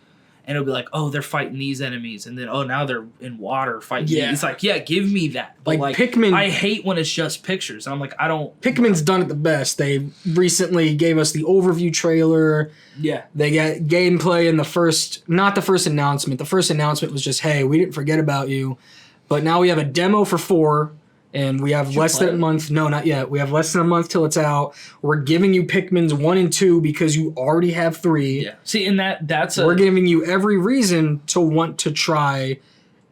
and it'll be like, oh, they're fighting these enemies, and then now they're in water fighting. Yeah. It's like, yeah, give me that. But like Pikmin, I hate when it's just pictures, and I'm like, I don't. Pikmin's done it the best. They recently gave us the overview trailer. Yeah. They got gameplay in not the first announcement. The first announcement was just, hey, we didn't forget about you. But now we have a demo for 4, and we have less than a month. No, not yet. We have less than a month till it's out. We're giving you Pikmin's 1 and 2 because you already have 3. Yeah. See, and that's we're giving you every reason to want to try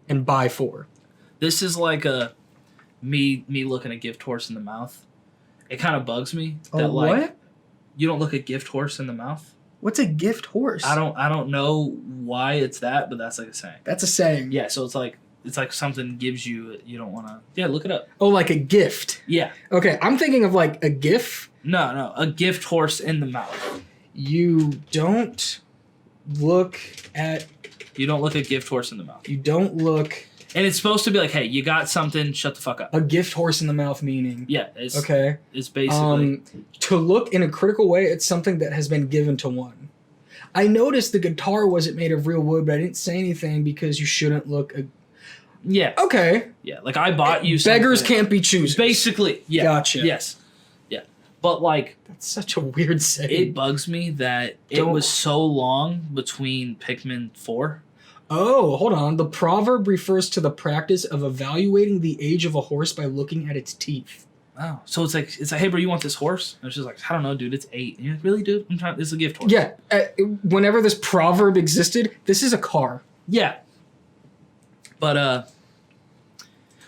and buy 4. This is like me looking a gift horse in the mouth. It kind of bugs me that what? You don't look a gift horse in the mouth. What's a gift horse? I don't know why it's that, but that's like a saying. That's a saying. Yeah, so it's like something gives you don't want to. Yeah, look it up. Oh, like a gift. Yeah. Okay, I'm thinking of like a GIF. No, a gift horse in the mouth. You don't look a gift horse in the mouth. You don't look. And it's supposed to be like, hey, you got something, shut the fuck up. A gift horse in the mouth meaning. Yeah. Okay. It's basically. To look in a critical way, it's something that has been given to one. I noticed the guitar wasn't made of real wood, but I didn't say anything because you shouldn't look. Yeah. Okay. Yeah, like I bought you something. Beggars can't be choosers. Basically. Yeah. Gotcha. Yes. Yeah. But like. That's such a weird saying. It bugs me that it was so long between Pikmin 4. Oh, hold on. The proverb refers to the practice of evaluating the age of a horse by looking at its teeth. Oh, so it's like, hey, bro, you want this horse? And it's just like, I don't know, dude, it's 8. And you're like, really, dude? This is a gift horse. Yeah. Whenever this proverb existed, this is a car. Yeah. But,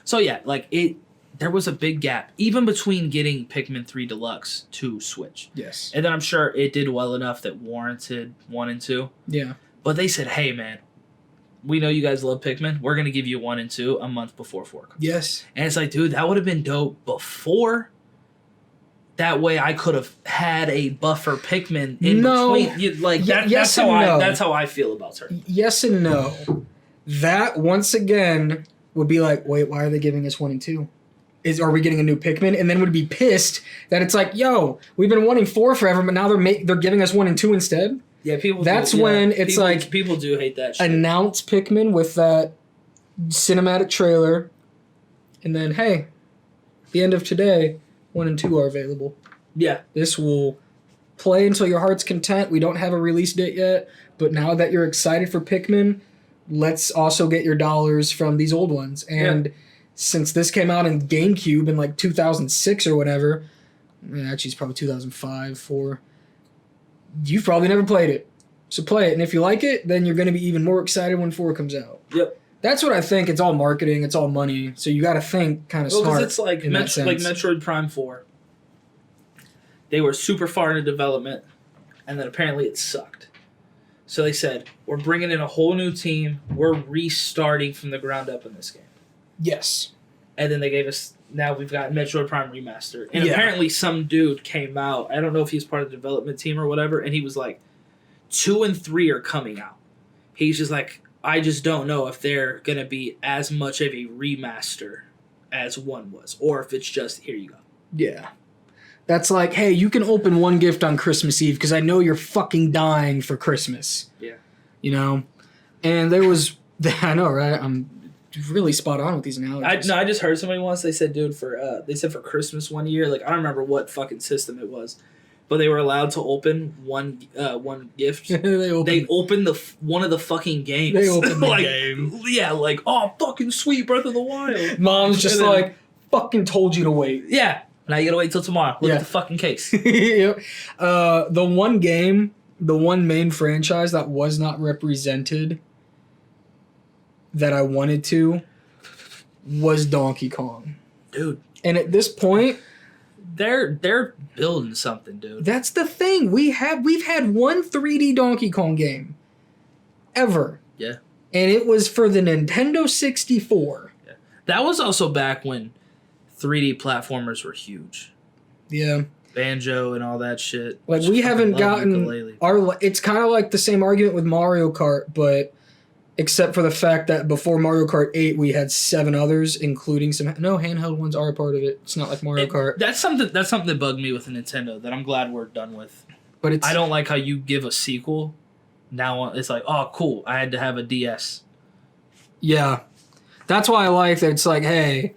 so yeah, like there was a big gap, even between getting Pikmin 3 Deluxe to Switch. Yes. And then I'm sure it did well enough that warranted 1 and 2. Yeah. But they said, hey, man, we know you guys love Pikmin. We're going to give you 1 and 2 a month before 4 comes. Yes. And it's like, dude, that would have been dope before. That way I could have had a buffer Pikmin in between. That's how I feel about her. Yes and no. That, once again, would be like, wait, why are they giving us 1 and 2? Are we getting a new Pikmin? And then would be pissed that it's like, yo, we've been wanting 4 forever, but now they're giving us 1 and 2 instead. Yeah, people. That's when it's like people do hate that shit. Announce Pikmin with that cinematic trailer, and then, hey, at the end of today, 1 and 2 are available. Yeah. This will play until your heart's content. We don't have a release date yet, but now that you're excited for Pikmin, let's also get your dollars from these old ones. And since this came out in GameCube in like 2006 or whatever, actually it's probably 2005, 4, you've probably never played it. So play it, and if you like it, then you're going to be even more excited when 4 comes out. Yep. That's what I think. It's all marketing. It's all money. So you got to think kind of smart. Because it's like, in that sense. like Metroid Prime 4. They were super far into development, and then apparently it sucked. So they said, we're bringing in a whole new team. We're restarting from the ground up in this game. Yes. And then they gave us, now we've got Metroid Prime Remaster. And apparently some dude came out, I don't know if he's part of the development team or whatever, and he was like, 2 and 3 are coming out. He's just like, I just don't know if they're going to be as much of a remaster as 1 was, or if it's just, here you go. Yeah. That's like, hey, you can open one gift on Christmas Eve because I know you're fucking dying for Christmas. Yeah. You know? And there was, I know, right? I'm really spot on with these analogies. I just heard somebody once, they said, dude, they said for Christmas one year, like, I don't remember what fucking system it was, but they were allowed to open one gift. They opened one of the fucking games. They opened the like, game. Yeah, like, oh, fucking sweet, Breath of the Wild. Mom's just like, fucking told you to wait. Yeah. Now you gotta wait till tomorrow. Look at the fucking case. Yep. The one game, the one main franchise that was not represented that I wanted to was Donkey Kong. Dude. And at this point, they're building something, dude. That's the thing. We've had one 3D Donkey Kong game ever. Yeah. And it was for the Nintendo 64. Yeah. That was also back when 3D platformers were huge. Yeah. Banjo and all that shit. Like, we haven't gotten it's kind of like the same argument with Mario Kart, but except for the fact that before Mario Kart 8 we had 7 others, including some handheld ones are a part of it. It's not like Mario Kart. That's something that bugged me with the Nintendo that I'm glad we're done with. But I don't like how you give a sequel. Now it's like, oh cool, I had to have a DS. Yeah. That's why I like that it's like, hey,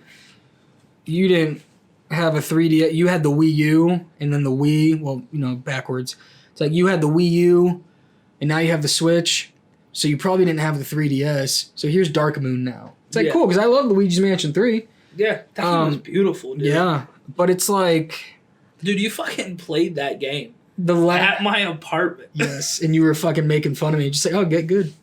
you didn't have a 3D. You had the Wii U and then the Wii. Well, backwards. It's like you had the Wii U, and now you have the Switch. So you probably didn't have the 3DS. So here's Dark Moon now. It's like cool because I love Luigi's Mansion 3. Yeah, that game was beautiful, dude. Yeah, but it's like, dude, you fucking played that game at my apartment. Yes, and you were fucking making fun of me. Just like, oh, get good.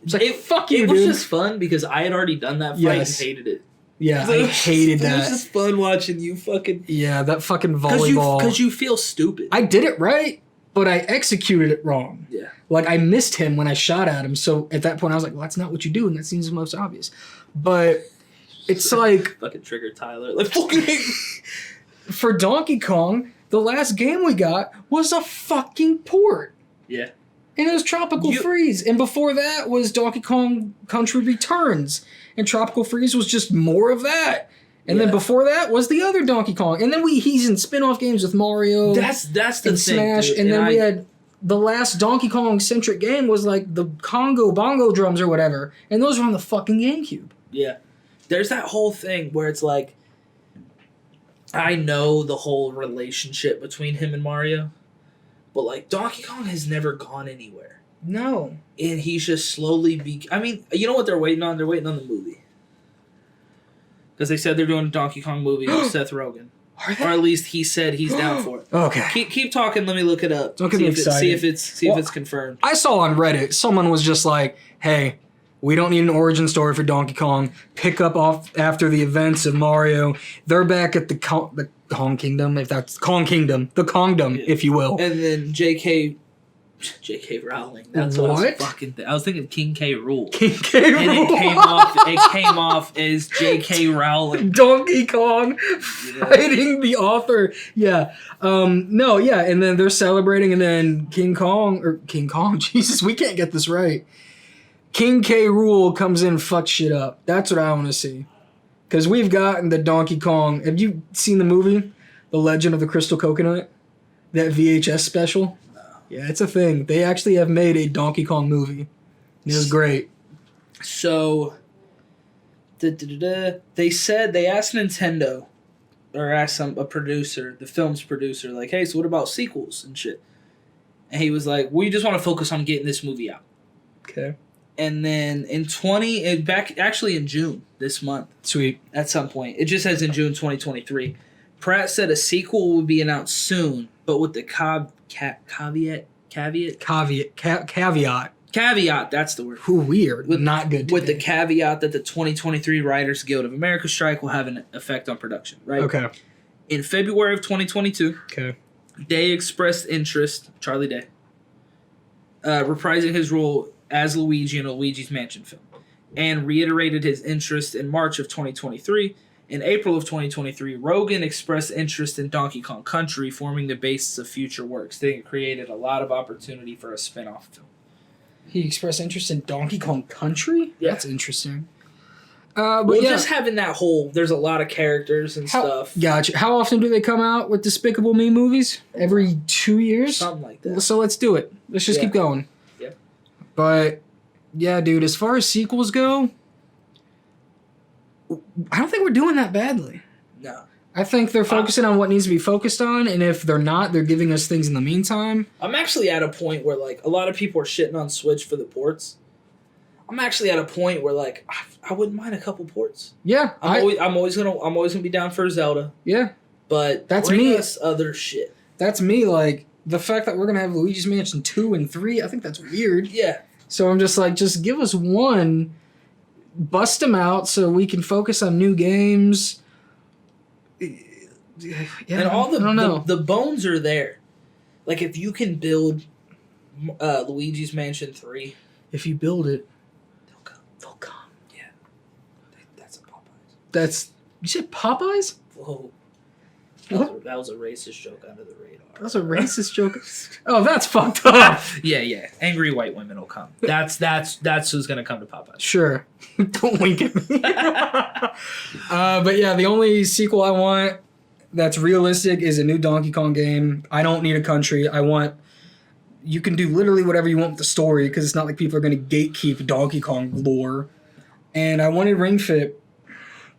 It's like, fuck you, dude. It was just fun because I had already done that fight and hated it. Yeah, I hated that. It was just fun watching you fucking... Yeah, that fucking volleyball. Because you feel stupid. I did it right, but I executed it wrong. Yeah. Like, I missed him when I shot at him, so at that point I was like, well, that's not what you do, and that seems the most obvious. But it's like... Fucking trigger Tyler. Like, fucking... For Donkey Kong, the last game we got was a fucking port. Yeah. And it was Tropical Freeze. And before that was Donkey Kong Country Returns. And Tropical Freeze was just more of that. And then before that was the other Donkey Kong. And then he's in spin-off games with Mario. That's the thing, Smash. dude. And then we had the last Donkey Kong-centric game was like the Congo bongo drums or whatever. And those were on the fucking GameCube. Yeah. There's that whole thing where it's like, I know the whole relationship between him and Mario. But, like, Donkey Kong has never gone anywhere. No. And he's just slowly... I mean, you know what they're waiting on? They're waiting on the movie. Because they said they're doing a Donkey Kong movie with Seth Rogen. Are they? Or at least he said he's down for it. Okay. Keep talking. Let me look it up. Don't get me excited. See if it's confirmed. I saw on Reddit, someone was just like, hey, we don't need an origin story for Donkey Kong. Pick up off after the events of Mario. They're back at the Kong Kingdom, if that's Kong Kingdom, the Kongdom, if you will. And then J.K. Rowling. That's what I was fucking. I was thinking King K. Rool. King K. Rool. And it came off as J.K. Rowling. Donkey Kong fighting the author. Yeah. No. Yeah. And then they're celebrating, and then King Kong. Jesus, we can't get this right. King K. Rool comes in and fucks shit up. That's what I want to see. Because we've gotten the Donkey Kong... Have you seen the movie? The Legend of the Crystal Coconut? That VHS special? No. Yeah, it's a thing. They actually have made a Donkey Kong movie. It was great. So, They said they asked Nintendo, or asked a producer, the film's producer, like, hey, so what about sequels and shit? And he was like, we just want to focus on getting this movie out. Okay. And then in June this month. Sweet. At some point. It just says in June 2023. Pratt said a sequel will be announced soon, but with the caveat. Caveat, that's the word. Who weird. Not good today. With the caveat that the 2023 Writers Guild of America strike will have an effect on production, right? Okay. In February of 2022, okay, Day expressed interest, Charlie Day, reprising his role as Luigi in a Luigi's Mansion film, and reiterated his interest in March of 2023. In April of 2023, Rogan expressed interest in Donkey Kong Country, forming the basis of future works. They created a lot of opportunity for a spin-off film. He expressed interest in Donkey Kong Country? Yeah. That's interesting. Just having that whole, there's a lot of characters and stuff. Gotcha. How often do they come out with Despicable Me movies? Every 2 years? Something like that. So let's do it. Let's just keep going. Yeah. But, yeah, dude, as far as sequels go, I don't think we're doing that badly. No. I think they're focusing on what needs to be focused on, and if they're not, they're giving us things in the meantime. I'm actually at a point where, like, a lot of people are shitting on Switch for the ports. I'm actually at a point where, like, I wouldn't mind a couple ports. Yeah, I'm always gonna be down for Zelda. Yeah, but that's bring me. Us other shit. That's me. Like the fact that we're gonna have Luigi's Mansion 2 and 3. I think that's weird. Yeah. So I'm just like, just give us one, bust them out so we can focus on new games. Yeah, and all the bones are there. Like if you can build Luigi's Mansion 3, if you build it, they'll come. Yeah, that's a Popeyes. You said Popeyes? Whoa, that was a racist joke under the radar. That was a racist joke. Oh, that's fucked up. Yeah. Angry white women will come. That's who's gonna come to Popeyes. Sure. Don't wink at me. But yeah, the only sequel I want that's realistic is a new Donkey Kong game. I don't need a country. You can do literally whatever you want with the story because it's not like people are going to gatekeep Donkey Kong lore. And I wanted Ring Fit,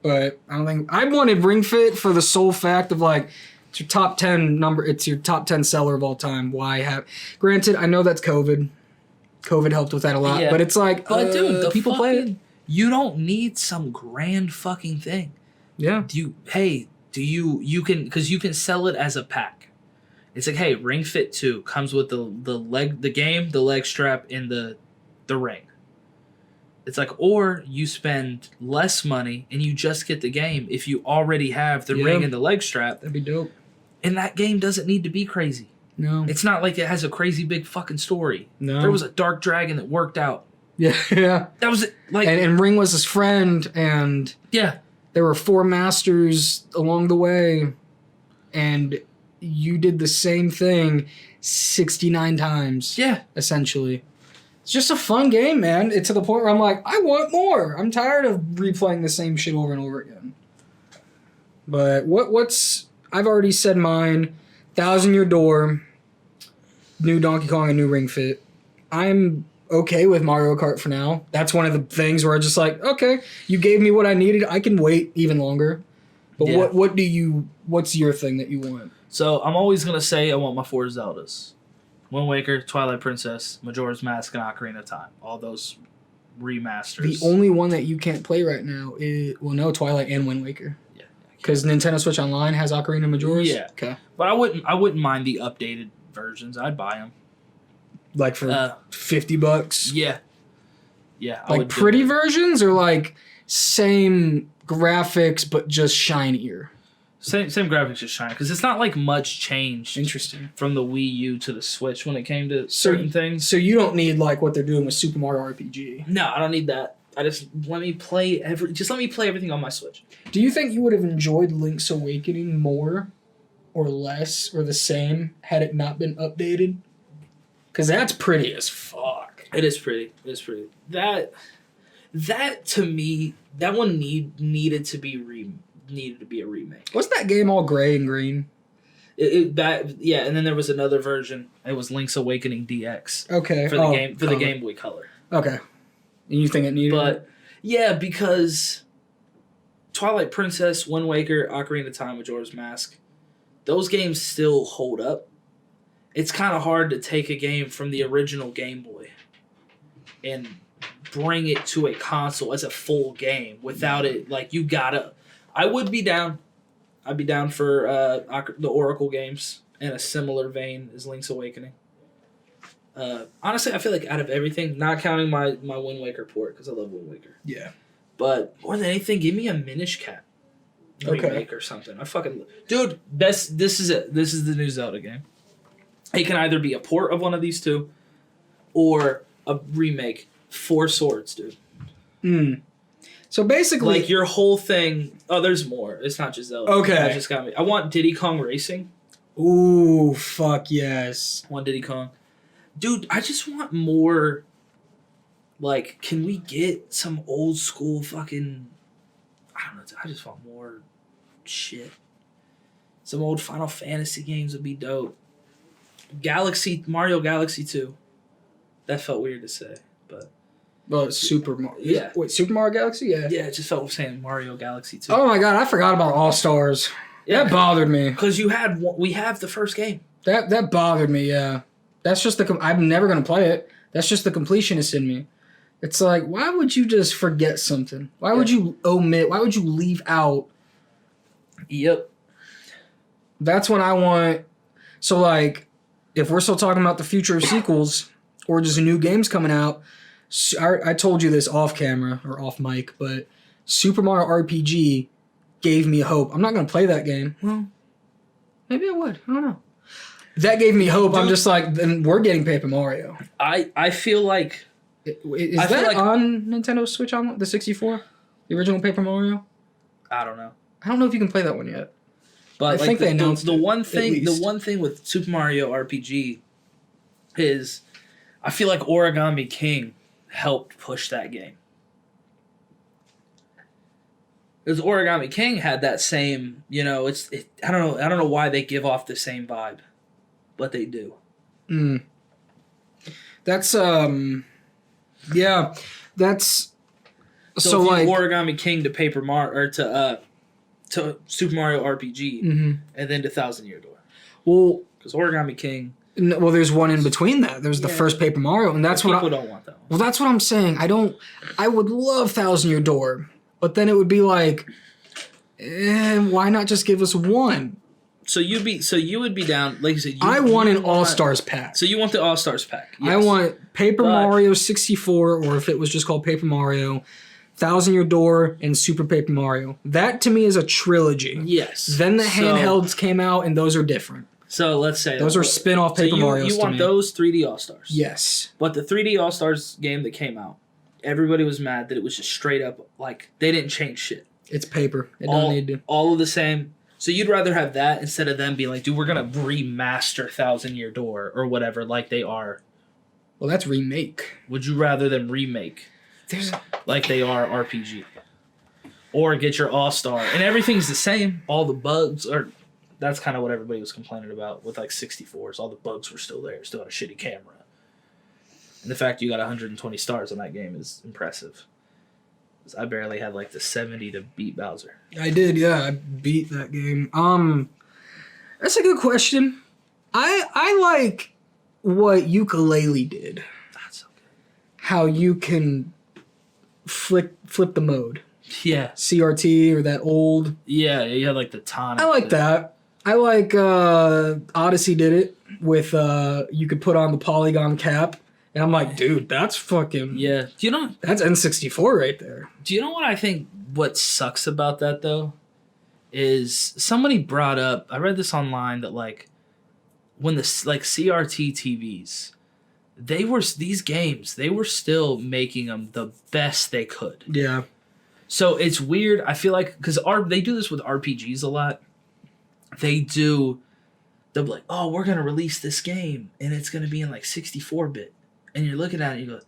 but I don't think... I wanted Ring Fit for the sole fact of like, it's your top 10 number, it's your top 10 seller of all time. Why have... Granted, I know that's COVID. COVID helped with that a lot, yeah. but it's like, dude, the people play it. You don't need some grand fucking thing. Yeah. You can sell it as a pack. It's like, hey, Ring Fit 2 comes with the leg strap, and the ring. It's like, or you spend less money and you just get the game if you already have the ring and the leg strap. That'd be dope. And that game doesn't need to be crazy. No. It's not like it has a crazy big fucking story. No. There was a dark dragon that worked out. Yeah. That was it. Like, and Ring was his friend, and yeah. There were 4 masters along the way, and you did the same thing 69 times. Yeah. Essentially. It's just a fun game, man. It's to the point where I'm like, I want more. I'm tired of replaying the same shit over and over again. But I've already said mine. 1,000 Year Door, new Donkey Kong, and new Ring Fit. I'm okay with Mario Kart for now. That's one of the things where I'm just like, okay, you gave me what I needed. I can wait even longer. But what's your thing that you want? So I'm always going to say I want my 4 Zeldas. Wind Waker, Twilight Princess, Majora's Mask, and Ocarina of Time. All those remasters. The only one that you can't play right now is, Twilight and Wind Waker. Yeah. Because Nintendo Switch Online has Ocarina and Majora's? Yeah. Okay. But I wouldn't mind the updated versions. I'd buy them. Like for $50? Yeah. Yeah. Like pretty versions or like same graphics but just shinier? Same graphics, just shiny. Because it's not like much changed. Interesting. From the Wii U to the Switch when it came to certain things. So you don't need like what they're doing with Super Mario RPG? No, I don't need that. Let me play everything on my Switch. Do you think you would have enjoyed Link's Awakening more or less or the same had it not been updated? Because that's pretty as fuck. It is pretty. That to me, that one needed to be a remake. Wasn't that game all gray and green? And then there was another version. It was Link's Awakening DX. Okay. For the Game Boy Color. Okay. And you think it needed But yeah, because Twilight Princess, Wind Waker, Ocarina of Time, Majora's Mask, those games still hold up. It's kind of hard to take a game from the original Game Boy and bring it to a console as a full game without it. Like, you gotta. I would be down. I'd be down for the Oracle games in a similar vein as Link's Awakening. Honestly, I feel like out of everything, not counting my Wind Waker port because I love Wind Waker. Yeah. But more than anything, give me a Minish Cap remake or something. I fucking dude. This is it. This is the new Zelda game. It can either be a port of one of these two, or a remake. 4 swords, dude. So basically, like your whole thing. Oh, there's more. It's not just Zelda. Okay. That just got me. I want Diddy Kong Racing. Ooh, fuck yes. I want Diddy Kong. Dude, I just want more. Like, can we get some old school fucking... I don't know. I just want more shit. Some old Final Fantasy games would be dope. Mario Galaxy 2. That felt weird to say, but... Well, it's Super Mario. Yeah. Wait, Super Mario Galaxy? Yeah. Yeah, it just felt saying Mario Galaxy 2. Oh my god, I forgot about All-Stars. Yeah. That bothered me. Because we have the first game. That bothered me, yeah. That's just I'm never going to play it. That's just the completionist in me. It's like, why would you just forget something? Why would you omit? Why would you leave out? Yep. That's when I want... So, like, if we're still talking about the future of sequels or just new games coming out, I told you this off camera or off mic, but Super Mario RPG gave me hope. I'm not going to play that game. Well, maybe I would. I don't know. That gave me hope. Dude, I'm just like, then we're getting Paper Mario. I feel like... Is that on Nintendo Switch on the 64? The original Paper Mario? I don't know. I don't know if you can play that one yet. But I think they announced the one thing with Super Mario RPG is I feel like Origami King helped push that game. Because Origami King had that same, I don't know why they give off the same vibe, but they do. That's yeah, that's so like Origami King to Paper Mario or to Super Mario RPG, and then to Thousand Year Door. Well, because Origami King. Well, there's one in between that. There's the first Paper Mario, and that's what people don't want that one. Well, that's what I'm saying. I would love Thousand Year Door, but then it would be like, why not just give us one? So you would be down, like you said. I want an All-Stars pack. So you want the All-Stars pack? Yes. I want Paper Mario 64, or if it was just called Paper Mario, Thousand Year Door, and Super Paper Mario. That to me is a trilogy. Yes. Then the handhelds came out, and those are different. So let's say those are spin-off Paper Marios. You want those 3D All-Stars? Yes. But the 3D All-Stars game that came out, everybody was mad that it was just straight up like they didn't change shit. It's paper. It don't need to. All of the same. So you'd rather have that instead of them being like, dude, we're gonna remaster Thousand Year Door or whatever, like they are. Well, that's remake. Would you rather them remake like they are RPG, or get your All-Star and everything's the same? All the bugs are. That's kind of what everybody was complaining about with like 64s. All the bugs were still there. Still had a shitty camera. And the fact you got 120 stars on that game is impressive. I barely had like the 70 to beat Bowser. I did, yeah. I beat that game. That's a good question. I like what Ukulele did. That's so good. How you can flip the mode. Yeah. CRT or that old. Yeah, you had like the tonic. I like that. I like Odyssey did it with you could put on the polygon cap. And I'm like, dude, that's fucking... Yeah. That's N64 right there. Do you know what I think what sucks about that, though? Is somebody brought up... I read this online that, like, when the CRT TVs, these games, they were still making them the best they could. Yeah. So it's weird. I feel like... Because they do this with RPGs a lot. They'll be like, oh, we're going to release this game, and it's going to be in, like, 64-bit. And you're looking at it and you go,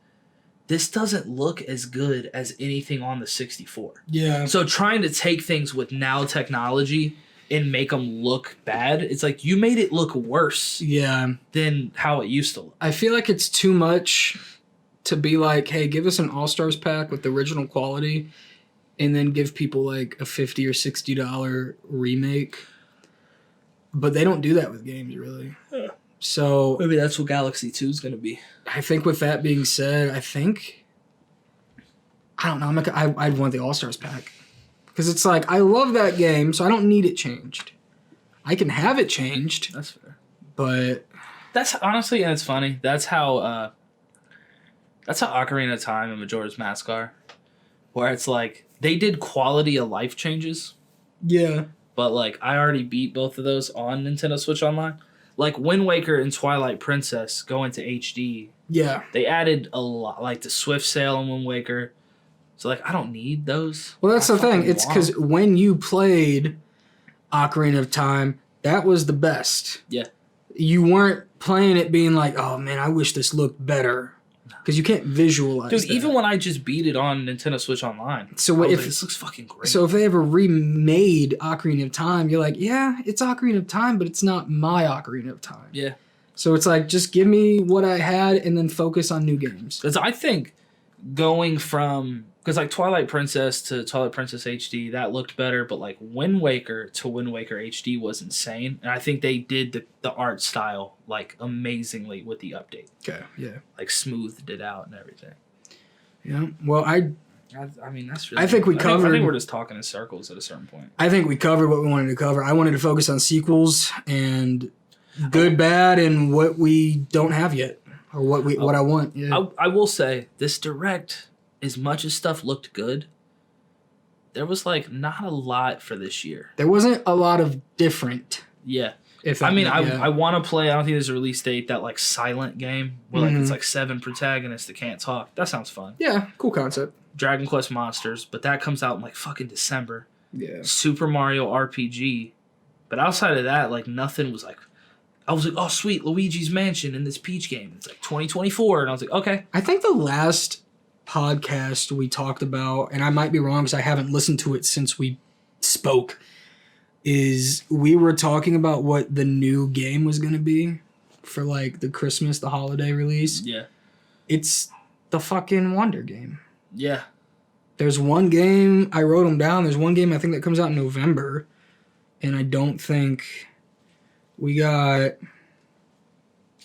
this doesn't look as good as anything on the 64. Yeah. So trying to take things with now technology and make them look bad, it's like you made it look worse than how it used to look. I feel like it's too much to be like, hey, give us an All-Stars pack with the original quality and then give people like a $50 or $60 remake. But they don't do that with games, really. Yeah. So maybe that's what Galaxy 2 is going to be. I think with that being said, I don't know. I'd want the All-Stars pack. Because it's like, I love that game, so I don't need it changed. I can have it changed. That's fair. But that's honestly, and it's funny. That's how Ocarina of Time and Majora's Mask are. Where it's like, they did quality of life changes. Yeah. But like, I already beat both of those on Nintendo Switch Online. Like, Wind Waker and Twilight Princess go into HD. Yeah. They added a lot, like the Swift Sail in Wind Waker. So, like, I don't need those. Well, that's the thing. It's because when you played Ocarina of Time, that was the best. Yeah. You weren't playing it being like, oh, man, I wish this looked better. Because you can't visualize Dude, that. even when I just beat it on Nintendo Switch Online, so if this looks fucking great. So if they ever remade Ocarina of Time, you're like, yeah, it's Ocarina of Time, but it's not my Ocarina of Time. Yeah. So it's like, just give me what I had and then focus on new games. Because I think going from... Because, like, Twilight Princess to Twilight Princess HD, that looked better. But, like, Wind Waker to Wind Waker HD was insane. And I think they did the art style, like, amazingly with the update. Okay, yeah. Like, smoothed it out and everything. Yeah, well, I mean, that's really... I think we covered... I think we're just talking in circles at a certain point. I think we covered what we wanted to cover. I wanted to focus on sequels and good, bad, and what we don't have yet. Or what I want. Yeah. I will say, this Direct... As much as stuff looked good, there was like not a lot for this year. There wasn't a lot of different. Yeah. I want to play. I don't think there's a release date. That like silent game where like it's like 7 protagonists that can't talk. That sounds fun. Yeah, cool concept. Dragon Quest Monsters, but that comes out in like fucking December. Yeah. Super Mario RPG, but outside of that, like nothing was like. I was like, oh sweet, Luigi's Mansion in this Peach game. It's like 2024, and I was like, okay. I think the last podcast we talked about, and I might be wrong because I haven't listened to it since we spoke, is we were talking about what the new game was going to be for like the holiday release. Yeah. It's the fucking Wonder game. Yeah. There's one game, I wrote them down, there's one game I think that comes out in November, and I don't think we got...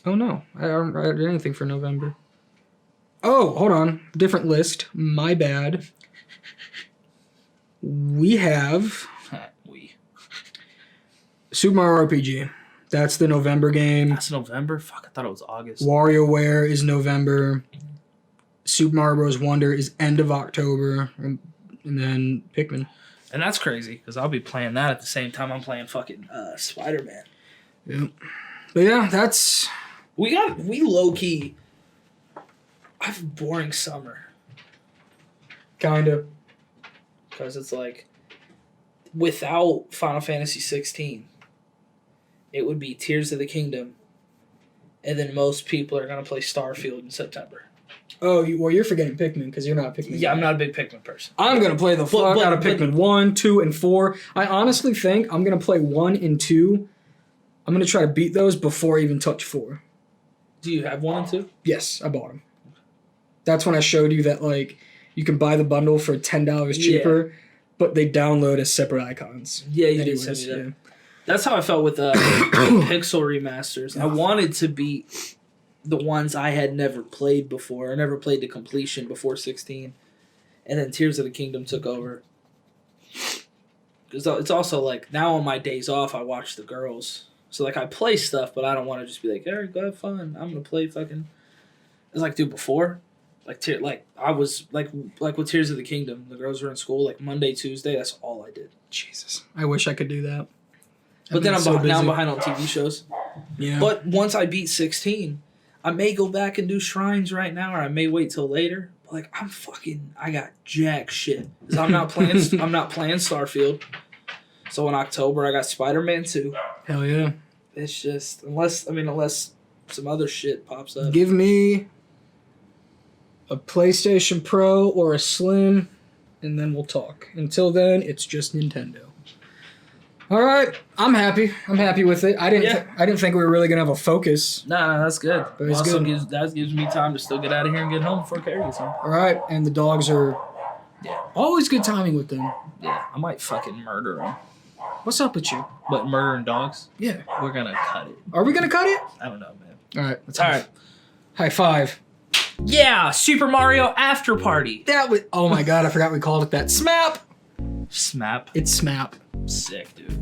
Oh no, I don't write anything for November. Oh, hold on. Different list. My bad. We have... Super Mario RPG. That's the November game. That's November? Fuck, I thought it was August. WarioWare is November. Super Mario Bros. Wonder is end of October. And then Pikmin. And that's crazy, because I'll be playing that at the same time I'm playing fucking Spider-Man. Yep. But yeah, that's... We low-key... I have a boring summer. Kinda. Because it's like, without Final Fantasy 16, it would be Tears of the Kingdom, and then most people are going to play Starfield in September. Oh, you're forgetting Pikmin, because you're not a Pikmin. Yeah, I'm not a big Pikmin person. I'm going to play the fuck out of Pikmin 1, 2, and 4. I honestly think I'm going to play 1 and 2. I'm going to try to beat those before I even touch 4. Do you have 1 and 2? Yes, I bought them. That's when I showed you that, like, you can buy the bundle for $10 cheaper, but they download as separate icons. Yeah, you did send me that. Yeah. That's how I felt with Pixel remasters. I wanted to beat the ones I had never played before. I never played to completion before 16. And then Tears of the Kingdom took over. Because it's also, like, now on my days off, I watch the girls. So, like, I play stuff, but I don't want to just be like, Eric, go have fun. I'm going to play fucking... It's like, dude, before... I was like with Tears of the Kingdom. The girls were in school like Monday, Tuesday. That's all I did. Jesus, I wish I could do that. But then I'm behind on TV shows. Yeah. But once I beat 16, I may go back and do shrines right now, or I may wait till later. But like I got jack shit. 'Cause I'm not playing Starfield. So in October I got Spider-Man 2. Hell yeah. It's just unless some other shit pops up. Give me a PlayStation Pro or a Slim, and then we'll talk. Until then, it's just Nintendo. All right, I'm happy. I'm happy with it. I didn't think we were really gonna have a focus. Nah, that's good. But it's good. That gives me time to still get out of here and get home before Carrie gets home. All right, and the dogs are Yeah. Always good timing with them. Yeah. I might fucking murder them. What's up with you? But murdering dogs? Yeah. We're gonna cut it. Are we gonna cut it? I don't know, man. All right. That's All right. High five. Yeah, Super Mario After Party. That was. Oh my god! I forgot we called it that. SMAP. SMAP. It's SMAP. Sick, dude.